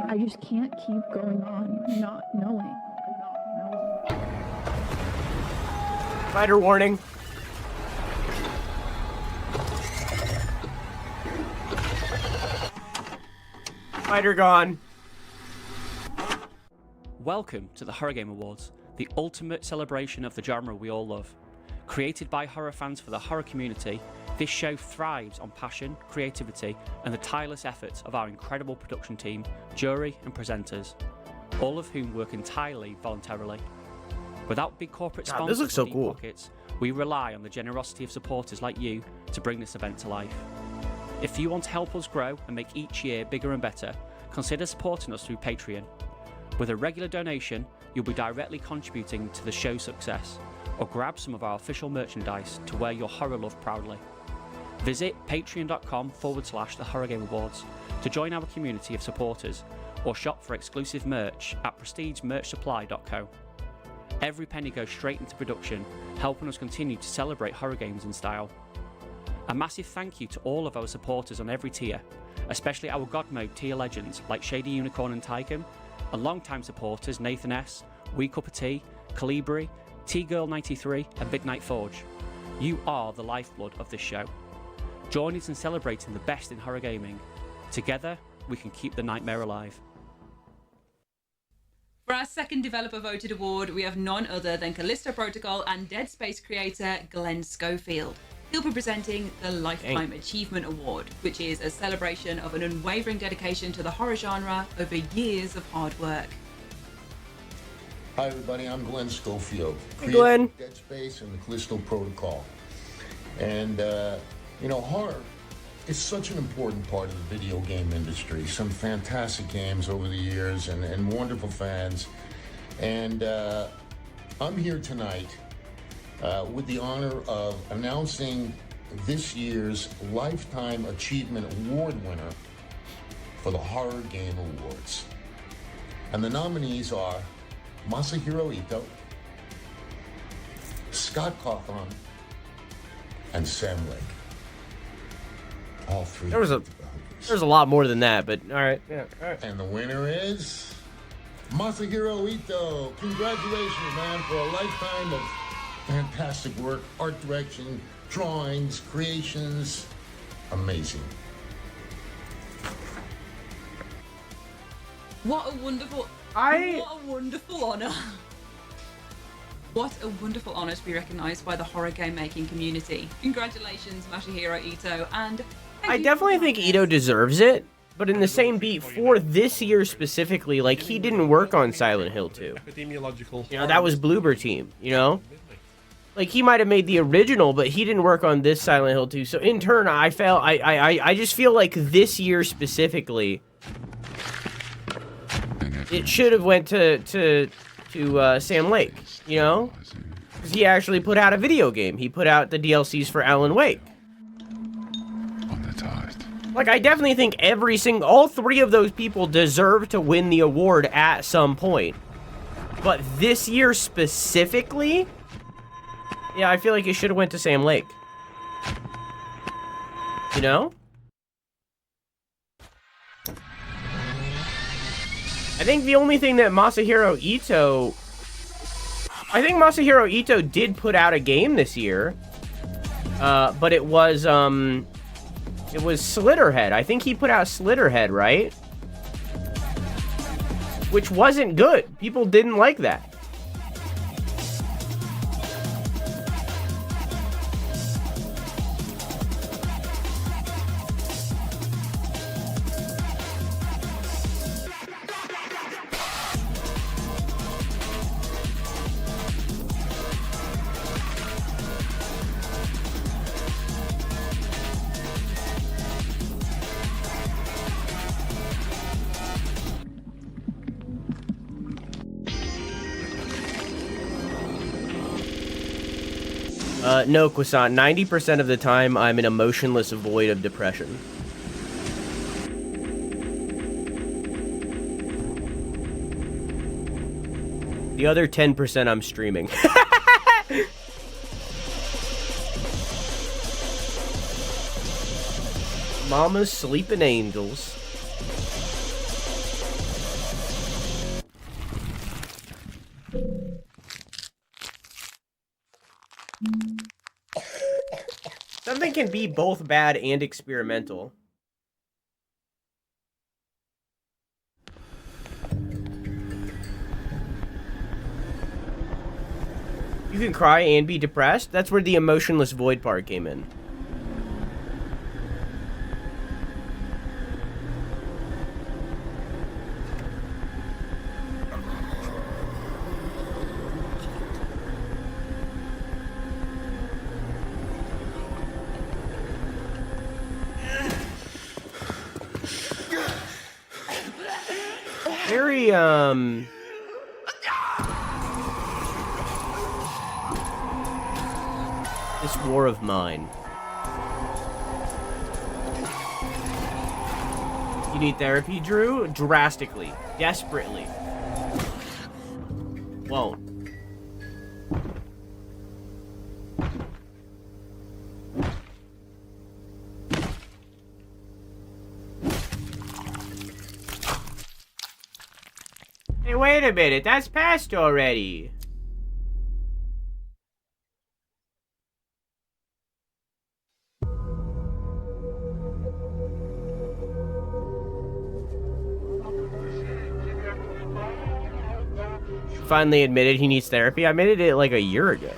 [SPEAKER 23] I just can't keep going on not knowing.
[SPEAKER 1] Spider warning. Spider gone.
[SPEAKER 26] Welcome to the Horror Game Awards, the ultimate celebration of the genre we all love. Created by horror fans for the horror community, this show thrives on passion, creativity, and the tireless efforts of our incredible production team, jury, and presenters, all of whom work entirely voluntarily. Without big corporate sponsors
[SPEAKER 1] this looks so
[SPEAKER 26] or deep
[SPEAKER 1] cool.
[SPEAKER 26] pockets, we rely on the generosity of supporters like you to bring this event to life. If you want to help us grow and make each year bigger and better, consider supporting us through Patreon. With a regular donation, you'll be directly contributing to the show's success, or grab some of our official merchandise to wear your horror love proudly. Visit patreon.com/The Horror Game Awards to join our community of supporters, or shop for exclusive merch at prestigemerchsupply.co. Every penny goes straight into production, helping us continue to celebrate horror games in style. A massive thank you to all of our supporters on every tier, especially our God Mode tier legends like Shady Unicorn and Tycum, and long-time supporters Nathan S, Wee Cup of Tea, Calibri, T-Girl93 and Big Night Forge. You are the lifeblood of this show. Join us in celebrating the best in horror gaming. Together, we can keep the nightmare alive.
[SPEAKER 4] For our second developer voted award, we have none other than Callisto Protocol and Dead Space creator Glenn Schofield. He'll be presenting the Lifetime Achievement Award, which is a celebration of an unwavering dedication to the horror genre over years of hard work.
[SPEAKER 5] Hi everybody, I'm Glenn Schofield,
[SPEAKER 1] Hey, Glenn.
[SPEAKER 5] of Dead Space and the Callisto Protocol. And, you know, horror is such an important part of the video game industry. Some fantastic games over the years and wonderful fans. And I'm here tonight with the honor of announcing this year's Lifetime Achievement Award winner for the Horror Game Awards. And the nominees are Masahiro Ito, Scott Cawthon, and Sam Lake. All three.
[SPEAKER 1] There's a lot more than that, but all right. Yeah, all right.
[SPEAKER 5] And the winner is Masahiro Ito. Congratulations, man, for a lifetime of fantastic work, art direction, drawings, creations. Amazing.
[SPEAKER 4] What a wonderful honor. What a wonderful honor to be recognized by the horror game making community. Congratulations, Masahiro Ito, and
[SPEAKER 1] I definitely think Ito deserves it, but in the same beat, for this year specifically, like, he didn't work on Silent Hill 2.
[SPEAKER 3] Epidemiological.
[SPEAKER 1] You know, that was Bloober Team, you know? Like, he might have made the original, but he didn't work on this Silent Hill 2. So in turn, I just feel like this year specifically, it should have went to Sam Lake, you know? Because he actually put out a video game. He put out the DLCs for Alan Wake. Like, I definitely think all three of those people deserve to win the award at some point. But this year specifically, yeah, I feel like it should have went to Sam Lake. You know? I think the only thing that Masahiro Ito did put out a game this year. But it was Slitterhead. I think he put out Slitterhead, right? Which wasn't good. People didn't like that. No, Quasant. 90% of the time, I'm an emotionless void of depression. The other 10%, I'm streaming. Mama's sleeping angels. Something can be both bad and experimental. You can cry and be depressed? That's where the emotionless void part came in. Very, this war of mine. You need therapy, Drew? Drastically. Desperately. Won't. Hey, wait a minute. That's passed already. finally admitted he needs therapy. I admitted it like a year ago.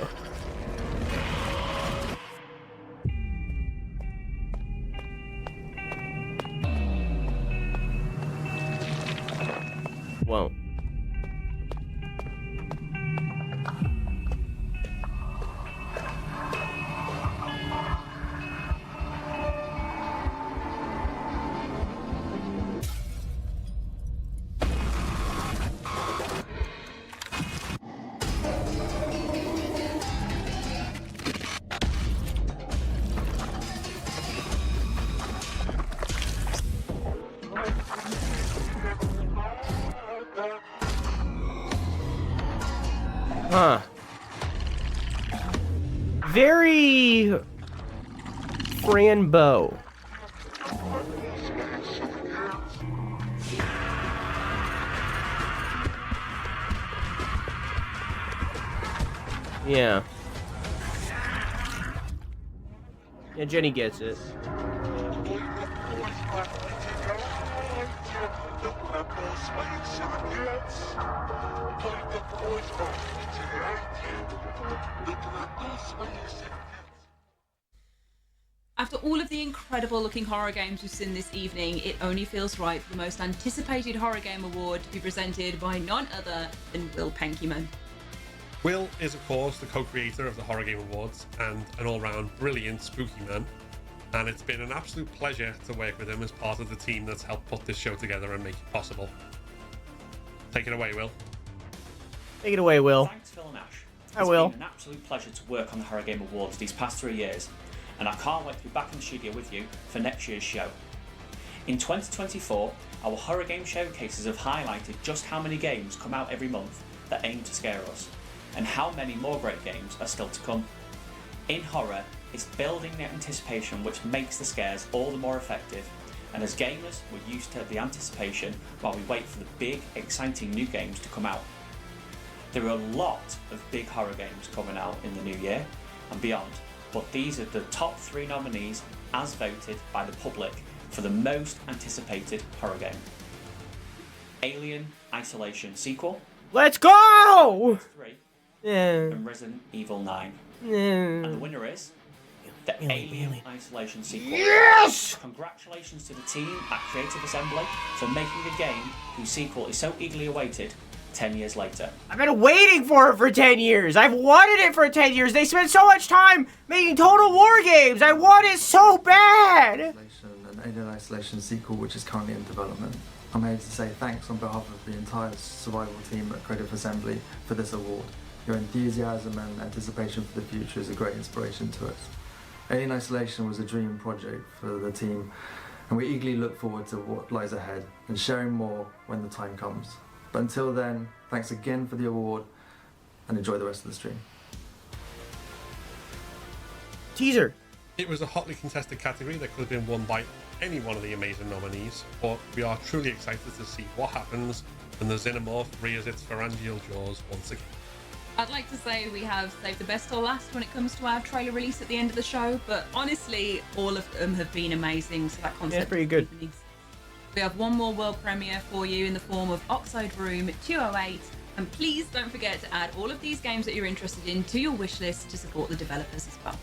[SPEAKER 1] Won't. Huh. Very Frambo. Yeah. Yeah, Jenny gets it.
[SPEAKER 4] After all of the incredible looking horror games we've seen this evening, it only feels right for the most anticipated horror game award to be presented by none other than Will Penkyman.
[SPEAKER 3] Will is, of course, the co-creator of the Horror Game Awards and an all-round brilliant spooky man. And it's been an absolute pleasure to work with him as part of the team that's helped put this show together and make it possible. Take it away, Will.
[SPEAKER 1] Take it away, Will.
[SPEAKER 26] Thanks, Phil and Ash.
[SPEAKER 1] I will.
[SPEAKER 26] It's been an absolute pleasure to work on the Horror Game Awards these past 3 years, and I can't wait to be back in the studio with you for next year's show. In 2024, our Horror Game Showcases have highlighted just how many games come out every month that aim to scare us, and how many more great games are still to come. In horror, it's building the anticipation which makes the scares all the more effective, and as gamers, we're used to the anticipation while we wait for the big, exciting new games to come out. There are a lot of big horror games coming out in the new year and beyond, but these are the top 3 nominees as voted by the public for the most anticipated horror game. Alien Isolation sequel.
[SPEAKER 1] Let's go!
[SPEAKER 26] 3.
[SPEAKER 1] Yeah.
[SPEAKER 26] And Resident Evil 9. And the winner is the Alien Isolation sequel.
[SPEAKER 1] Yes!
[SPEAKER 26] Congratulations to the team at Creative Assembly for making a game whose sequel is so eagerly awaited 10 years later.
[SPEAKER 1] I've been waiting for it for 10 years. I've wanted it for 10 years. They spent so much time making Total War games. I want it so bad.
[SPEAKER 6] An Alien Isolation sequel, which is currently in development. I'm here to say thanks on behalf of the entire survival team at Creative Assembly for this award. Your enthusiasm and anticipation for the future is a great inspiration to us. Alien Isolation was a dream project for the team, and we eagerly look forward to what lies ahead and sharing more when the time comes. But until then, thanks again for the award, and enjoy the rest of the stream.
[SPEAKER 1] Teaser.
[SPEAKER 3] It was a hotly contested category that could have been won by any one of the amazing nominees, but we are truly excited to see what happens when the Xenomorph rears its pharyngeal jaws once again.
[SPEAKER 4] I'd like to say we have saved the best till last when it comes to our trailer release at the end of the show, but honestly, all of them have been amazing, so that concept
[SPEAKER 1] is pretty good.
[SPEAKER 4] We have one more world premiere for you in the form of Oxide Room 208, and please don't forget to add all of these games that you're interested in to your wish list to support the developers as well.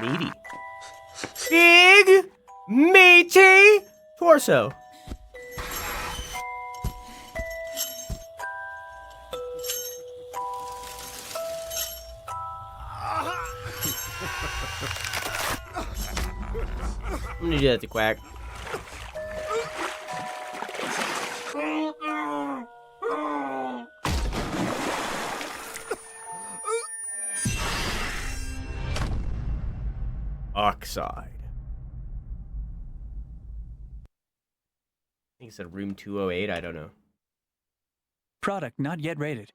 [SPEAKER 1] Meaty. Big, meaty torso. I'm gonna do that to Quack. Oxide. I think it said room 208, I don't know.
[SPEAKER 10] Product not yet rated.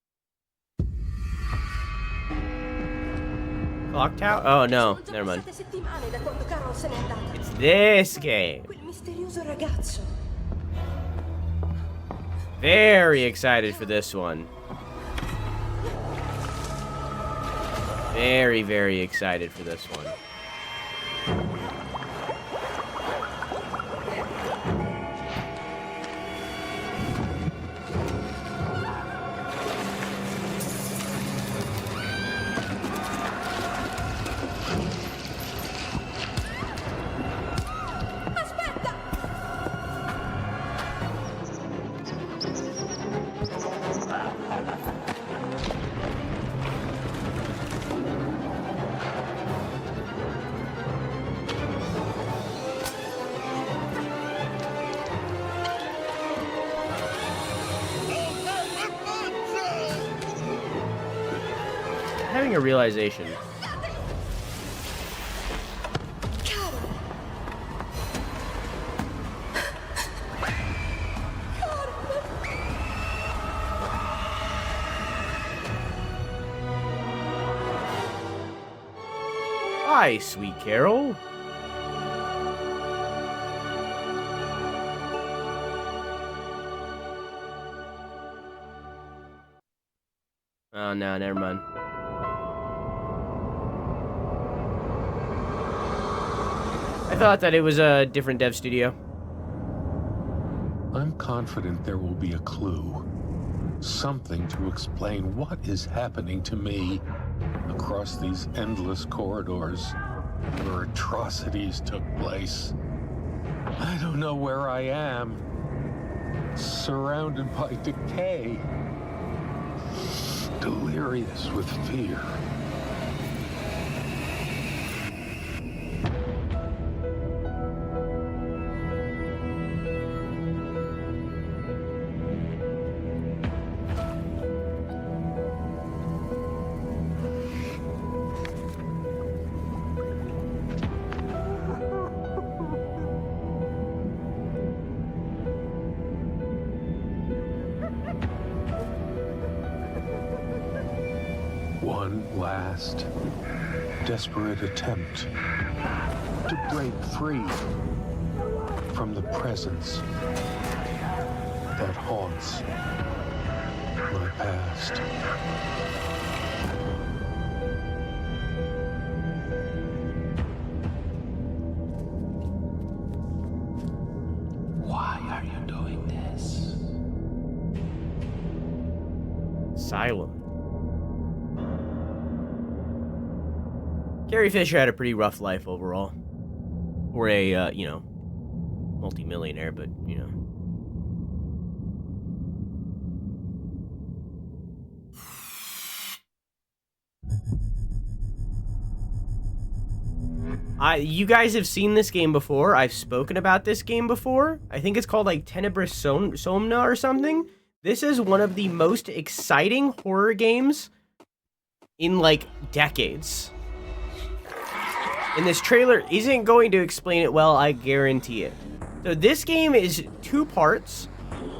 [SPEAKER 1] Clock Tower? Oh no, never mind. It's this game. Very excited for this one. Very, very excited for this one. Having a realization. Hi, sweet Carol. Oh no, never mind. I thought that it was a different dev studio.
[SPEAKER 10] I'm confident there will be a clue. Something to explain what is happening to me across these endless corridors where atrocities took place. I don't know where I am. Surrounded by decay. Delirious with fear. Desperate attempt to break free from the presence that haunts my past.
[SPEAKER 8] Why are you doing this?
[SPEAKER 1] Asylum. Carrie Fisher had a pretty rough life overall. Or a, you know, multi-millionaire, but, you know. You guys have seen this game before. I've spoken about this game before. I think it's called, like, Tenebris Somna or something. This is one of the most exciting horror games in, like, decades. And this trailer isn't going to explain it well, I guarantee it. So this game is 2 parts.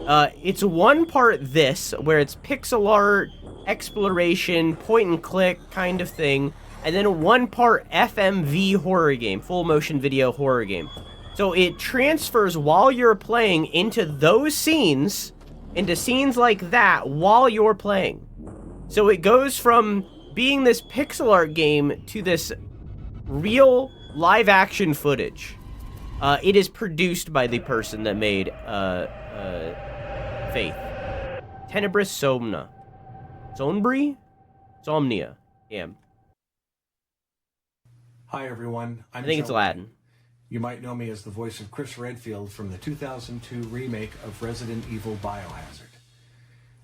[SPEAKER 1] It's 1 part this, where it's pixel art, exploration, point and click kind of thing. And then 1 part FMV horror game, full motion video horror game. So it transfers while you're playing into those scenes, into scenes like that while you're playing. So it goes from being this pixel art game to this real live action footage. It is produced by the person that made Faith. Tenebris Somna. Somnia. Damn.
[SPEAKER 12] Hi everyone.
[SPEAKER 1] I think it's Latin.
[SPEAKER 12] You might know me as the voice of Chris Redfield from the 2002 remake of Resident Evil Biohazard.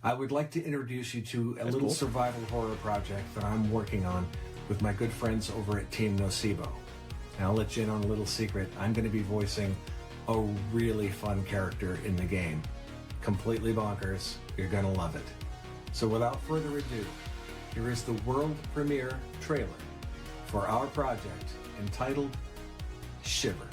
[SPEAKER 12] I would like to introduce you to a little survival horror project that I'm working on with my good friends over at Team Nocebo. And I'll let you in on a little secret. I'm going to be voicing a really fun character in the game. Completely bonkers. You're going to love it. So without further ado, here is the world premiere trailer for our project entitled Shiver.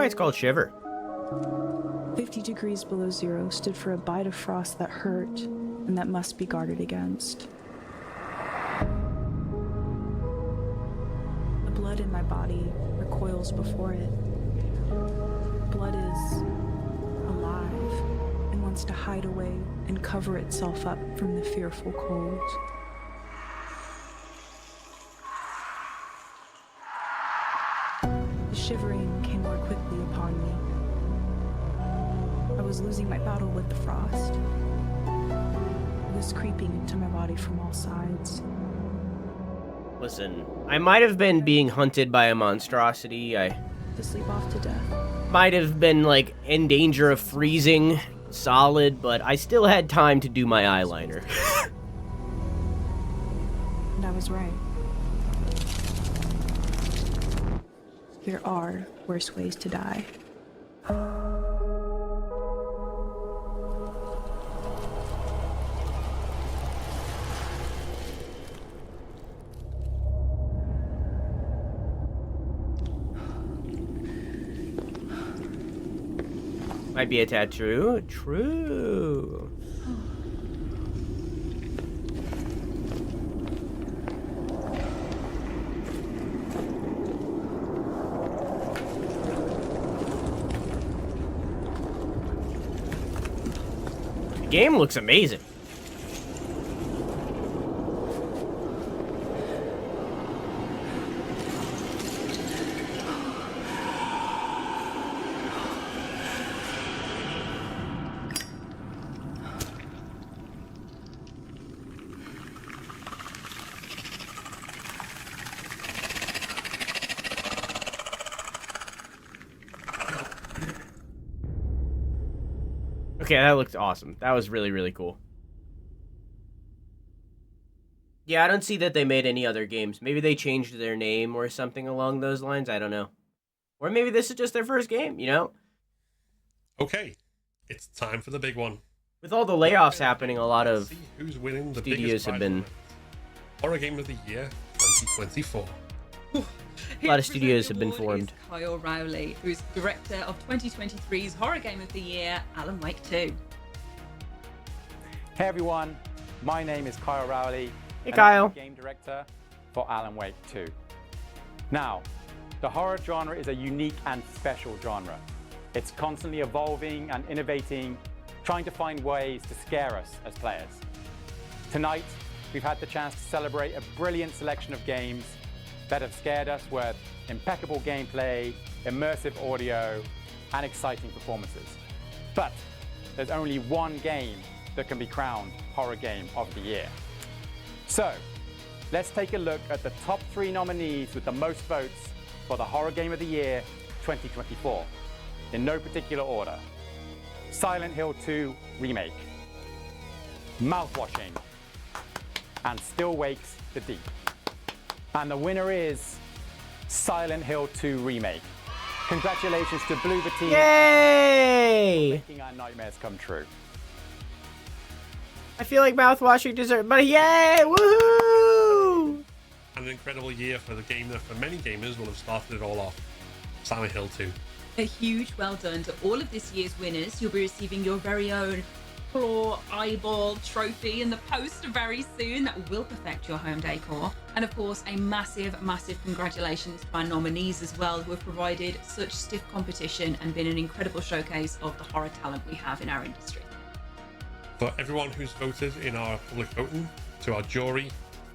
[SPEAKER 1] it's called Shiver.
[SPEAKER 7] 50 degrees below zero stood for a bite of frost that hurt and that must be guarded against. The blood in my body recoils before it. Blood is alive and wants to hide away and cover itself up from the fearful cold. The shivering came more quickly upon me. I was losing my battle with the frost. It was creeping into my body from all sides.
[SPEAKER 1] Listen, I might have been being hunted by a monstrosity. I
[SPEAKER 7] To sleep off to death.
[SPEAKER 1] might have been, like, in danger of freezing solid, but I still had time to do my eyeliner.
[SPEAKER 7] And I was right. There are worse ways to die.
[SPEAKER 1] Might be a tattoo. True. The game looks amazing. Okay, that looked awesome. That was really, really cool. Yeah, I don't see that they made any other games. Maybe they changed their name or something along those lines. I don't know. Or maybe this is just their first game, you know?
[SPEAKER 3] Okay, it's time for the big one.
[SPEAKER 1] With all the layoffs happening, a lot of
[SPEAKER 3] Who's winning the
[SPEAKER 1] studios
[SPEAKER 3] biggest
[SPEAKER 1] have
[SPEAKER 3] prize
[SPEAKER 1] been...
[SPEAKER 3] Horror Game of the Year 2024.
[SPEAKER 1] A lot of studios have been formed.
[SPEAKER 4] Kyle Rowley, who's director of 2023's Horror Game of the Year, Alan Wake 2.
[SPEAKER 15] Hey everyone, my name is Kyle Rowley.
[SPEAKER 1] Hey
[SPEAKER 15] and
[SPEAKER 1] Kyle.
[SPEAKER 15] I'm the game director for Alan Wake 2. Now, the horror genre is a unique and special genre. It's constantly evolving and innovating, trying to find ways to scare us as players. Tonight, we've had the chance to celebrate a brilliant selection of games that have scared us with impeccable gameplay, immersive audio, and exciting performances. But there's only one game that can be crowned Horror Game of the Year. So, let's take a look at the top 3 nominees with the most votes for the Horror Game of the Year 2024, in no particular order. Silent Hill 2 Remake, Mouthwashing, and Still Wakes the Deep. And the winner is Silent Hill 2 Remake. Congratulations to Bloober Team.
[SPEAKER 1] Yay!
[SPEAKER 15] Making our nightmares come true.
[SPEAKER 1] I feel like mouthwashing deserves, but yay! Woohoo!
[SPEAKER 3] An incredible year for the game that for many gamers will have started it all off. Silent Hill 2.
[SPEAKER 4] A huge well done to all of this year's winners. You'll be receiving your very own claw eyeball trophy in the post very soon that will perfect your home decor. And of course, a massive congratulations to our nominees as well, who have provided such stiff competition and been an incredible showcase of the horror talent we have in our industry.
[SPEAKER 3] For everyone who's voted in our public voting, to our jury,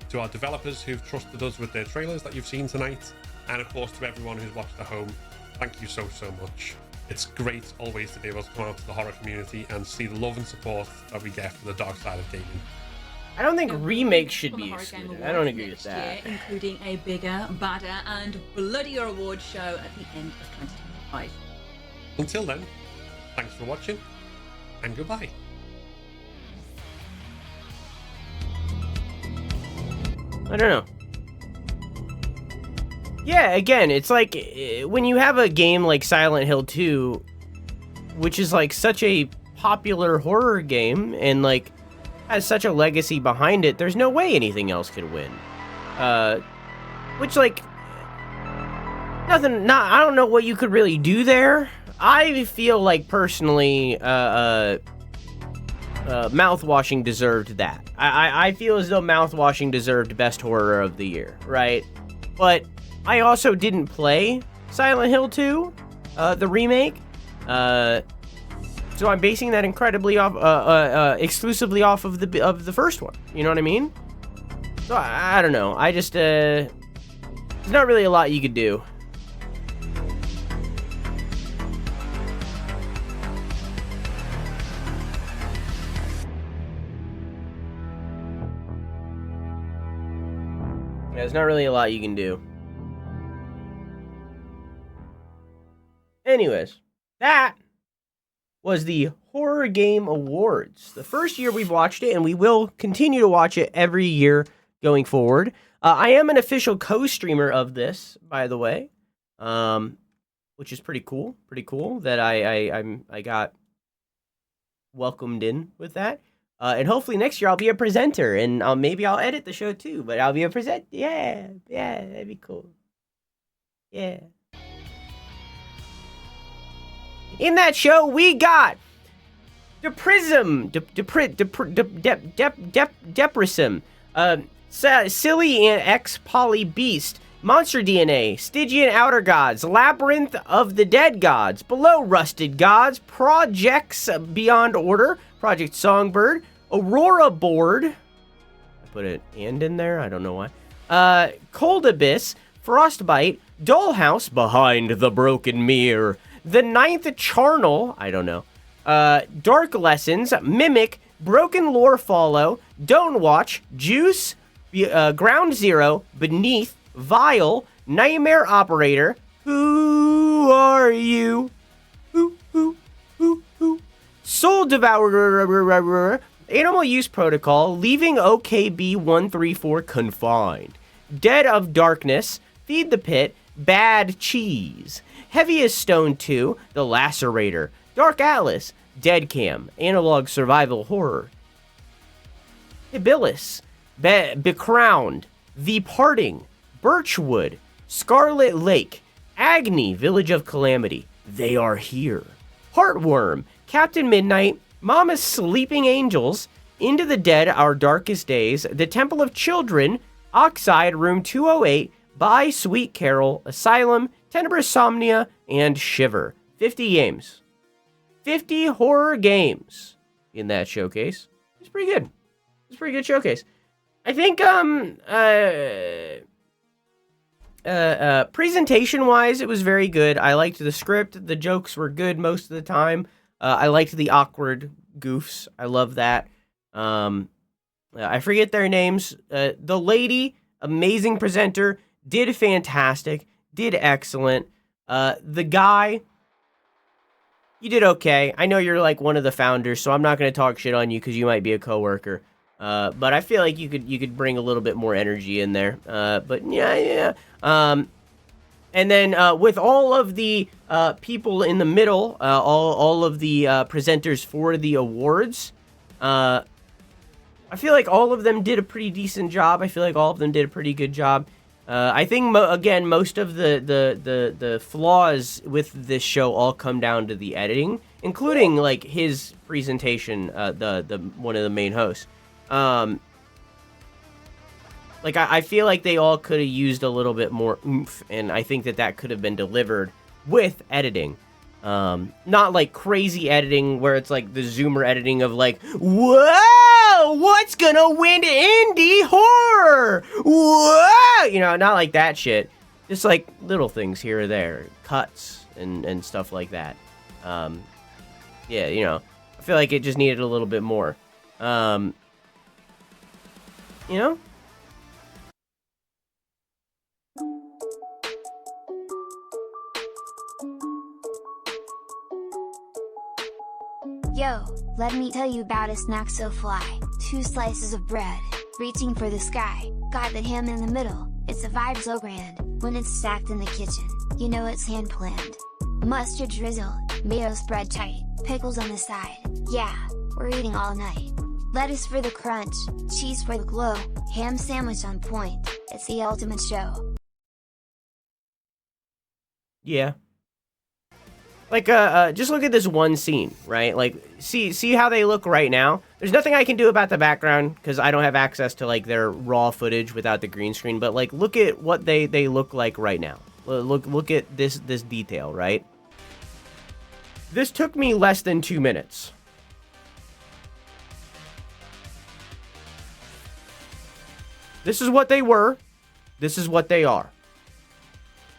[SPEAKER 3] to our developers who've trusted us with their trailers that you've seen tonight, and of course to everyone who's watched at home, thank you so much. It's great always to be able to come out to the horror community and see the love and support that we get from the dark side of gaming.
[SPEAKER 1] I don't think remakes should be excluded. I don't agree with that.
[SPEAKER 4] Year, including a bigger, badder, and bloodier award show at the end of 2025.
[SPEAKER 3] Until then, thanks for watching, and goodbye.
[SPEAKER 1] I don't know. Yeah, again, it's like when you have a game like Silent Hill 2, which is like such a popular horror game and like has such a legacy behind it, there's no way anything else could win. Which like, I don't know what you could really do there. I feel like personally, Mouthwashing deserved that. I feel as though Mouthwashing deserved Best Horror of the Year, right? But I also didn't play Silent Hill 2, the remake, so I'm basing that incredibly off, exclusively off of the first one. You know what I mean? So I don't know. I just there's not really a lot you could do. There's not really a lot you can do. Anyways, that was the Horror Game Awards. The first year we've watched it, and we will continue to watch it every year going forward. I am an official co-streamer of this, by the way, which is pretty cool. Pretty cool that I got welcomed in with that. And hopefully next year I'll be a presenter, and maybe I'll edit the show too, but I'll be a presenter. Yeah, that'd be cool. Yeah. In that show, we got Deprisim, Deprisim, Silly and X Poly Beast, Monster DNA, Stygian Outer Gods, Labyrinth of the Dead Gods, Below Rusted Gods, Projektz Beyond Order, Project Songbird, Aurora Board. I put an and in there, I don't know why. Cold Abyss, Frostbite, Dollhouse, Behind the Broken Mirror, The Ninth Charnel, I don't know. Dark Lessons, Mimic, Broken Lore Follow, Don't Watch, Juice, Ground Zero, Beneath, Vile, Nightmare Operator, Who Are You? Who? Soul Devourerererer, Animal Use Protocol, Leaving OKB-134 Confined, Dead of Darkness, Feed the Pit, Bad Cheese, Heavy as Stone 2, The Lacerator, Dark Atlas, Deadcam, Analogue Survival Horror, Habilis, Becrowned, The Parting, Birchwood, Scarlet Lake, Agni, Village of Calamity, They Are Here, Heartworm, Captain Midnight, Mama's Sleeping Angels, Into the Dead, Our Darkest Days, The Temple of Children, Oxide, Room 208, By Sweet Carol, Asylum, Tenebrous Somnia, and Shiver. 50 games. 50 horror games in that showcase. It's pretty good. It's a pretty good showcase. I think, presentation-wise, it was very good. I liked the script. The jokes were good most of the time. I liked the awkward goofs. I love that. I forget their names. The lady, amazing presenter, did fantastic, did excellent. The guy, you did okay. I know you're like one of the founders, so I'm not going to talk shit on you because you might be a coworker. But I feel like you could bring a little bit more energy in there. But yeah. And then with all of the people in the middle, all of the presenters for the awards, I feel like all of them did a pretty decent job. I feel like all of them did a pretty good job. I think again, most of the flaws with this show all come down to the editing, including like his presentation, the one of the main hosts. Like, I feel like they all could have used a little bit more oomph, and I think that could have been delivered with editing. Not like crazy editing where it's like the zoomer editing of like, whoa, what's gonna win indie horror? Whoa! You know, not like that shit. Just like little things here or there, cuts and stuff like that. Yeah, you know, I feel like it just needed a little bit more. You know?
[SPEAKER 11] Yo, let me tell you about a snack so fly. 2 slices of bread, reaching for the sky. Got the ham in the middle, it's a vibe so grand. When it's stacked in the kitchen, you know it's hand planned. Mustard drizzle, mayo spread tight, pickles on the side. Yeah, we're eating all night. Lettuce for the crunch, cheese for the glow, ham sandwich on point. It's the ultimate show.
[SPEAKER 1] Yeah. Like, just look at this one scene, right? Like, see how they look right now? There's nothing I can do about the background, because I don't have access to, like, their raw footage without the green screen, but, like, look at what they look like right now. Look at this detail, right? This took me less than 2 minutes. This is what they were. This is what they are.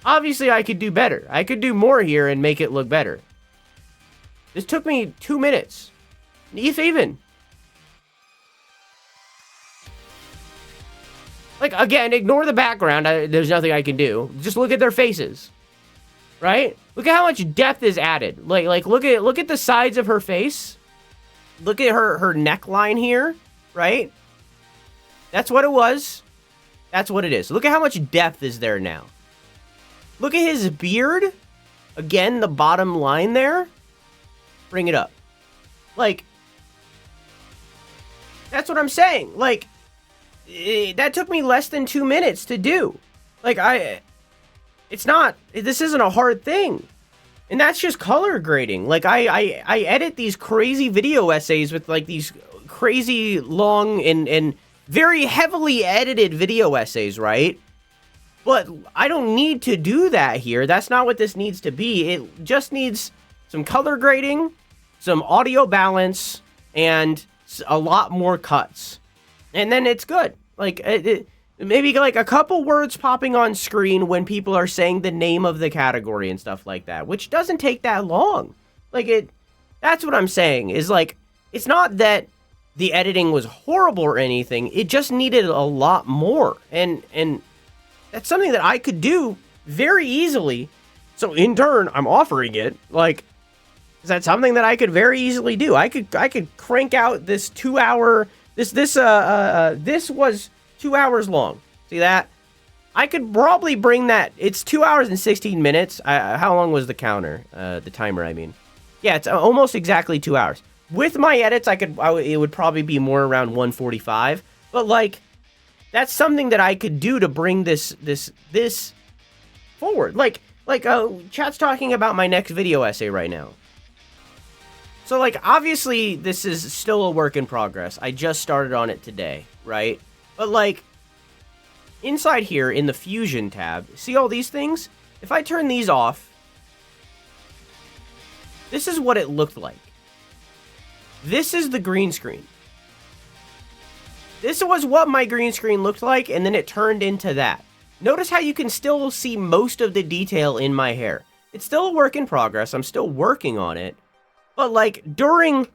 [SPEAKER 1] Obviously, I could do better. I could do more here and make it look better. This took me 2 minutes. If even. Like, again, ignore the background. There's nothing I can do. Just look at their faces. Right? Look at how much depth is added. Like look at the sides of her face. Look at her neckline here. Right? That's what it was. That's what it is. Look at how much depth is there now. Look at his beard. Again, the bottom line there. Bring it up. Like, that's what I'm saying. Like, that took me less than 2 minutes to do. Like, this isn't a hard thing. And that's just color grading. Like, I edit these crazy video essays with, like, these crazy long and very heavily edited video essays, right? But I don't need to do that here. That's not what this needs to be. It just needs some color grading, some audio balance, and a lot more cuts. And then it's good. Like, maybe like a couple words popping on screen when people are saying the name of the category and stuff like that, which doesn't take that long. Like, that's what I'm saying, is like, it's not that the editing was horrible or anything. It just needed a lot more. And that's something that I could do very easily. So in turn, I'm offering it. Like, is that something that I could very easily do? I could crank out this 2 hour. This was 2 hours long. See that? I could probably bring that. It's 2 hours and 16 minutes. How long was the counter? The timer, I mean. Yeah, it's almost exactly 2 hours. With my edits, it would probably be more around 145. But like, that's something that I could do to bring this forward. Like, chat's talking about my next video essay right now. So, like, obviously, this is still a work in progress. I just started on it today, right? But, like, inside here in the Fusion tab, see all these things? If I turn these off, this is what it looked like. This is the green screen. This was what my green screen looked like, and then it turned into that. Notice how you can still see most of the detail in my hair. It's still a work in progress. I'm still working on it. But like during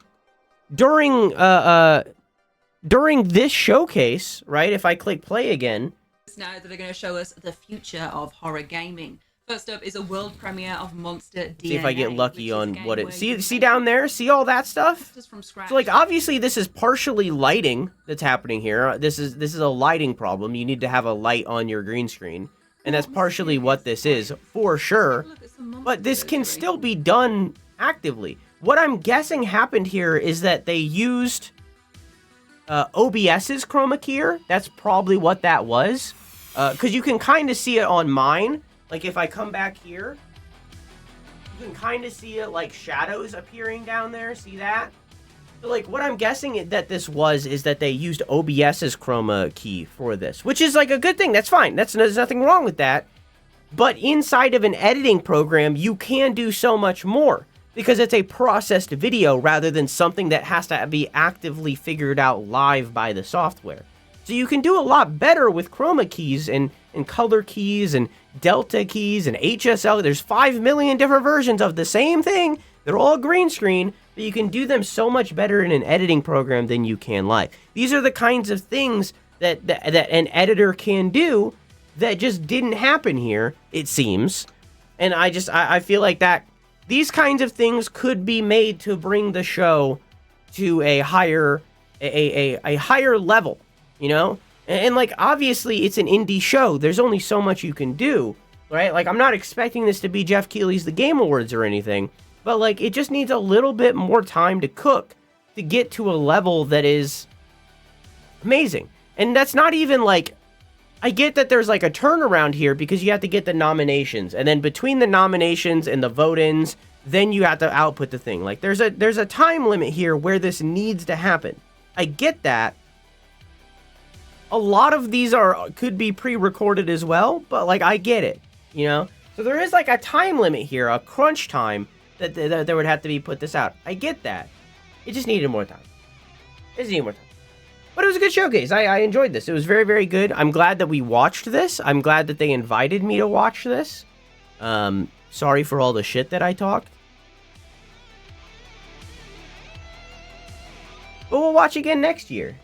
[SPEAKER 1] this showcase, right? If I click play again,
[SPEAKER 4] now that are going to show us the future of horror gaming. First up is a world premiere of Monster DNA.
[SPEAKER 1] See if I get lucky on what it... See down there? See all that stuff? So, like, obviously, this is partially lighting that's happening here. This is a lighting problem. You need to have a light on your green screen. And that's partially what this is, for sure. But this can still be done actively. What I'm guessing happened here is that they used OBS's chroma key. That's probably what that was. Because you can kind of see it on mine. Like, if I come back here, you can kind of see it, like, shadows appearing down there. See that? So, like, what I'm guessing that this is that they used OBS's chroma key for this, which is, like, a good thing. That's fine. There's nothing wrong with that. But inside of an editing program, you can do so much more because it's a processed video rather than something that has to be actively figured out live by the software. So you can do a lot better with chroma keys and color keys and delta keys and HSL. There's 5 million different versions of the same thing. They're all green screen, but you can do them so much better in an editing program than you can live. These are the kinds of things that an editor can do that just didn't happen here, it seems. And I feel like that these kinds of things could be made to bring the show to a higher level, you know? And like, obviously, it's an indie show. There's only so much you can do, right? Like, I'm not expecting this to be Jeff Keighley's The Game Awards or anything, but like, it just needs a little bit more time to cook to get to a level that is amazing. And that's not even like I get that there's like a turnaround here because you have to get the nominations, and then between the nominations and the vote-ins, then you have to output the thing. Like there's a time limit here where this needs to happen. I get that. A lot of these could be pre-recorded as well, but like I get it, you know? So there is like a time limit here, a crunch time that there would have to be put this out. I get that. It just needed more time. It just needed more time. But it was a good showcase. I enjoyed this. It was very, very good. I'm glad that we watched this. I'm glad that they invited me to watch this. Sorry for all the shit that I talked. But we'll watch again next year.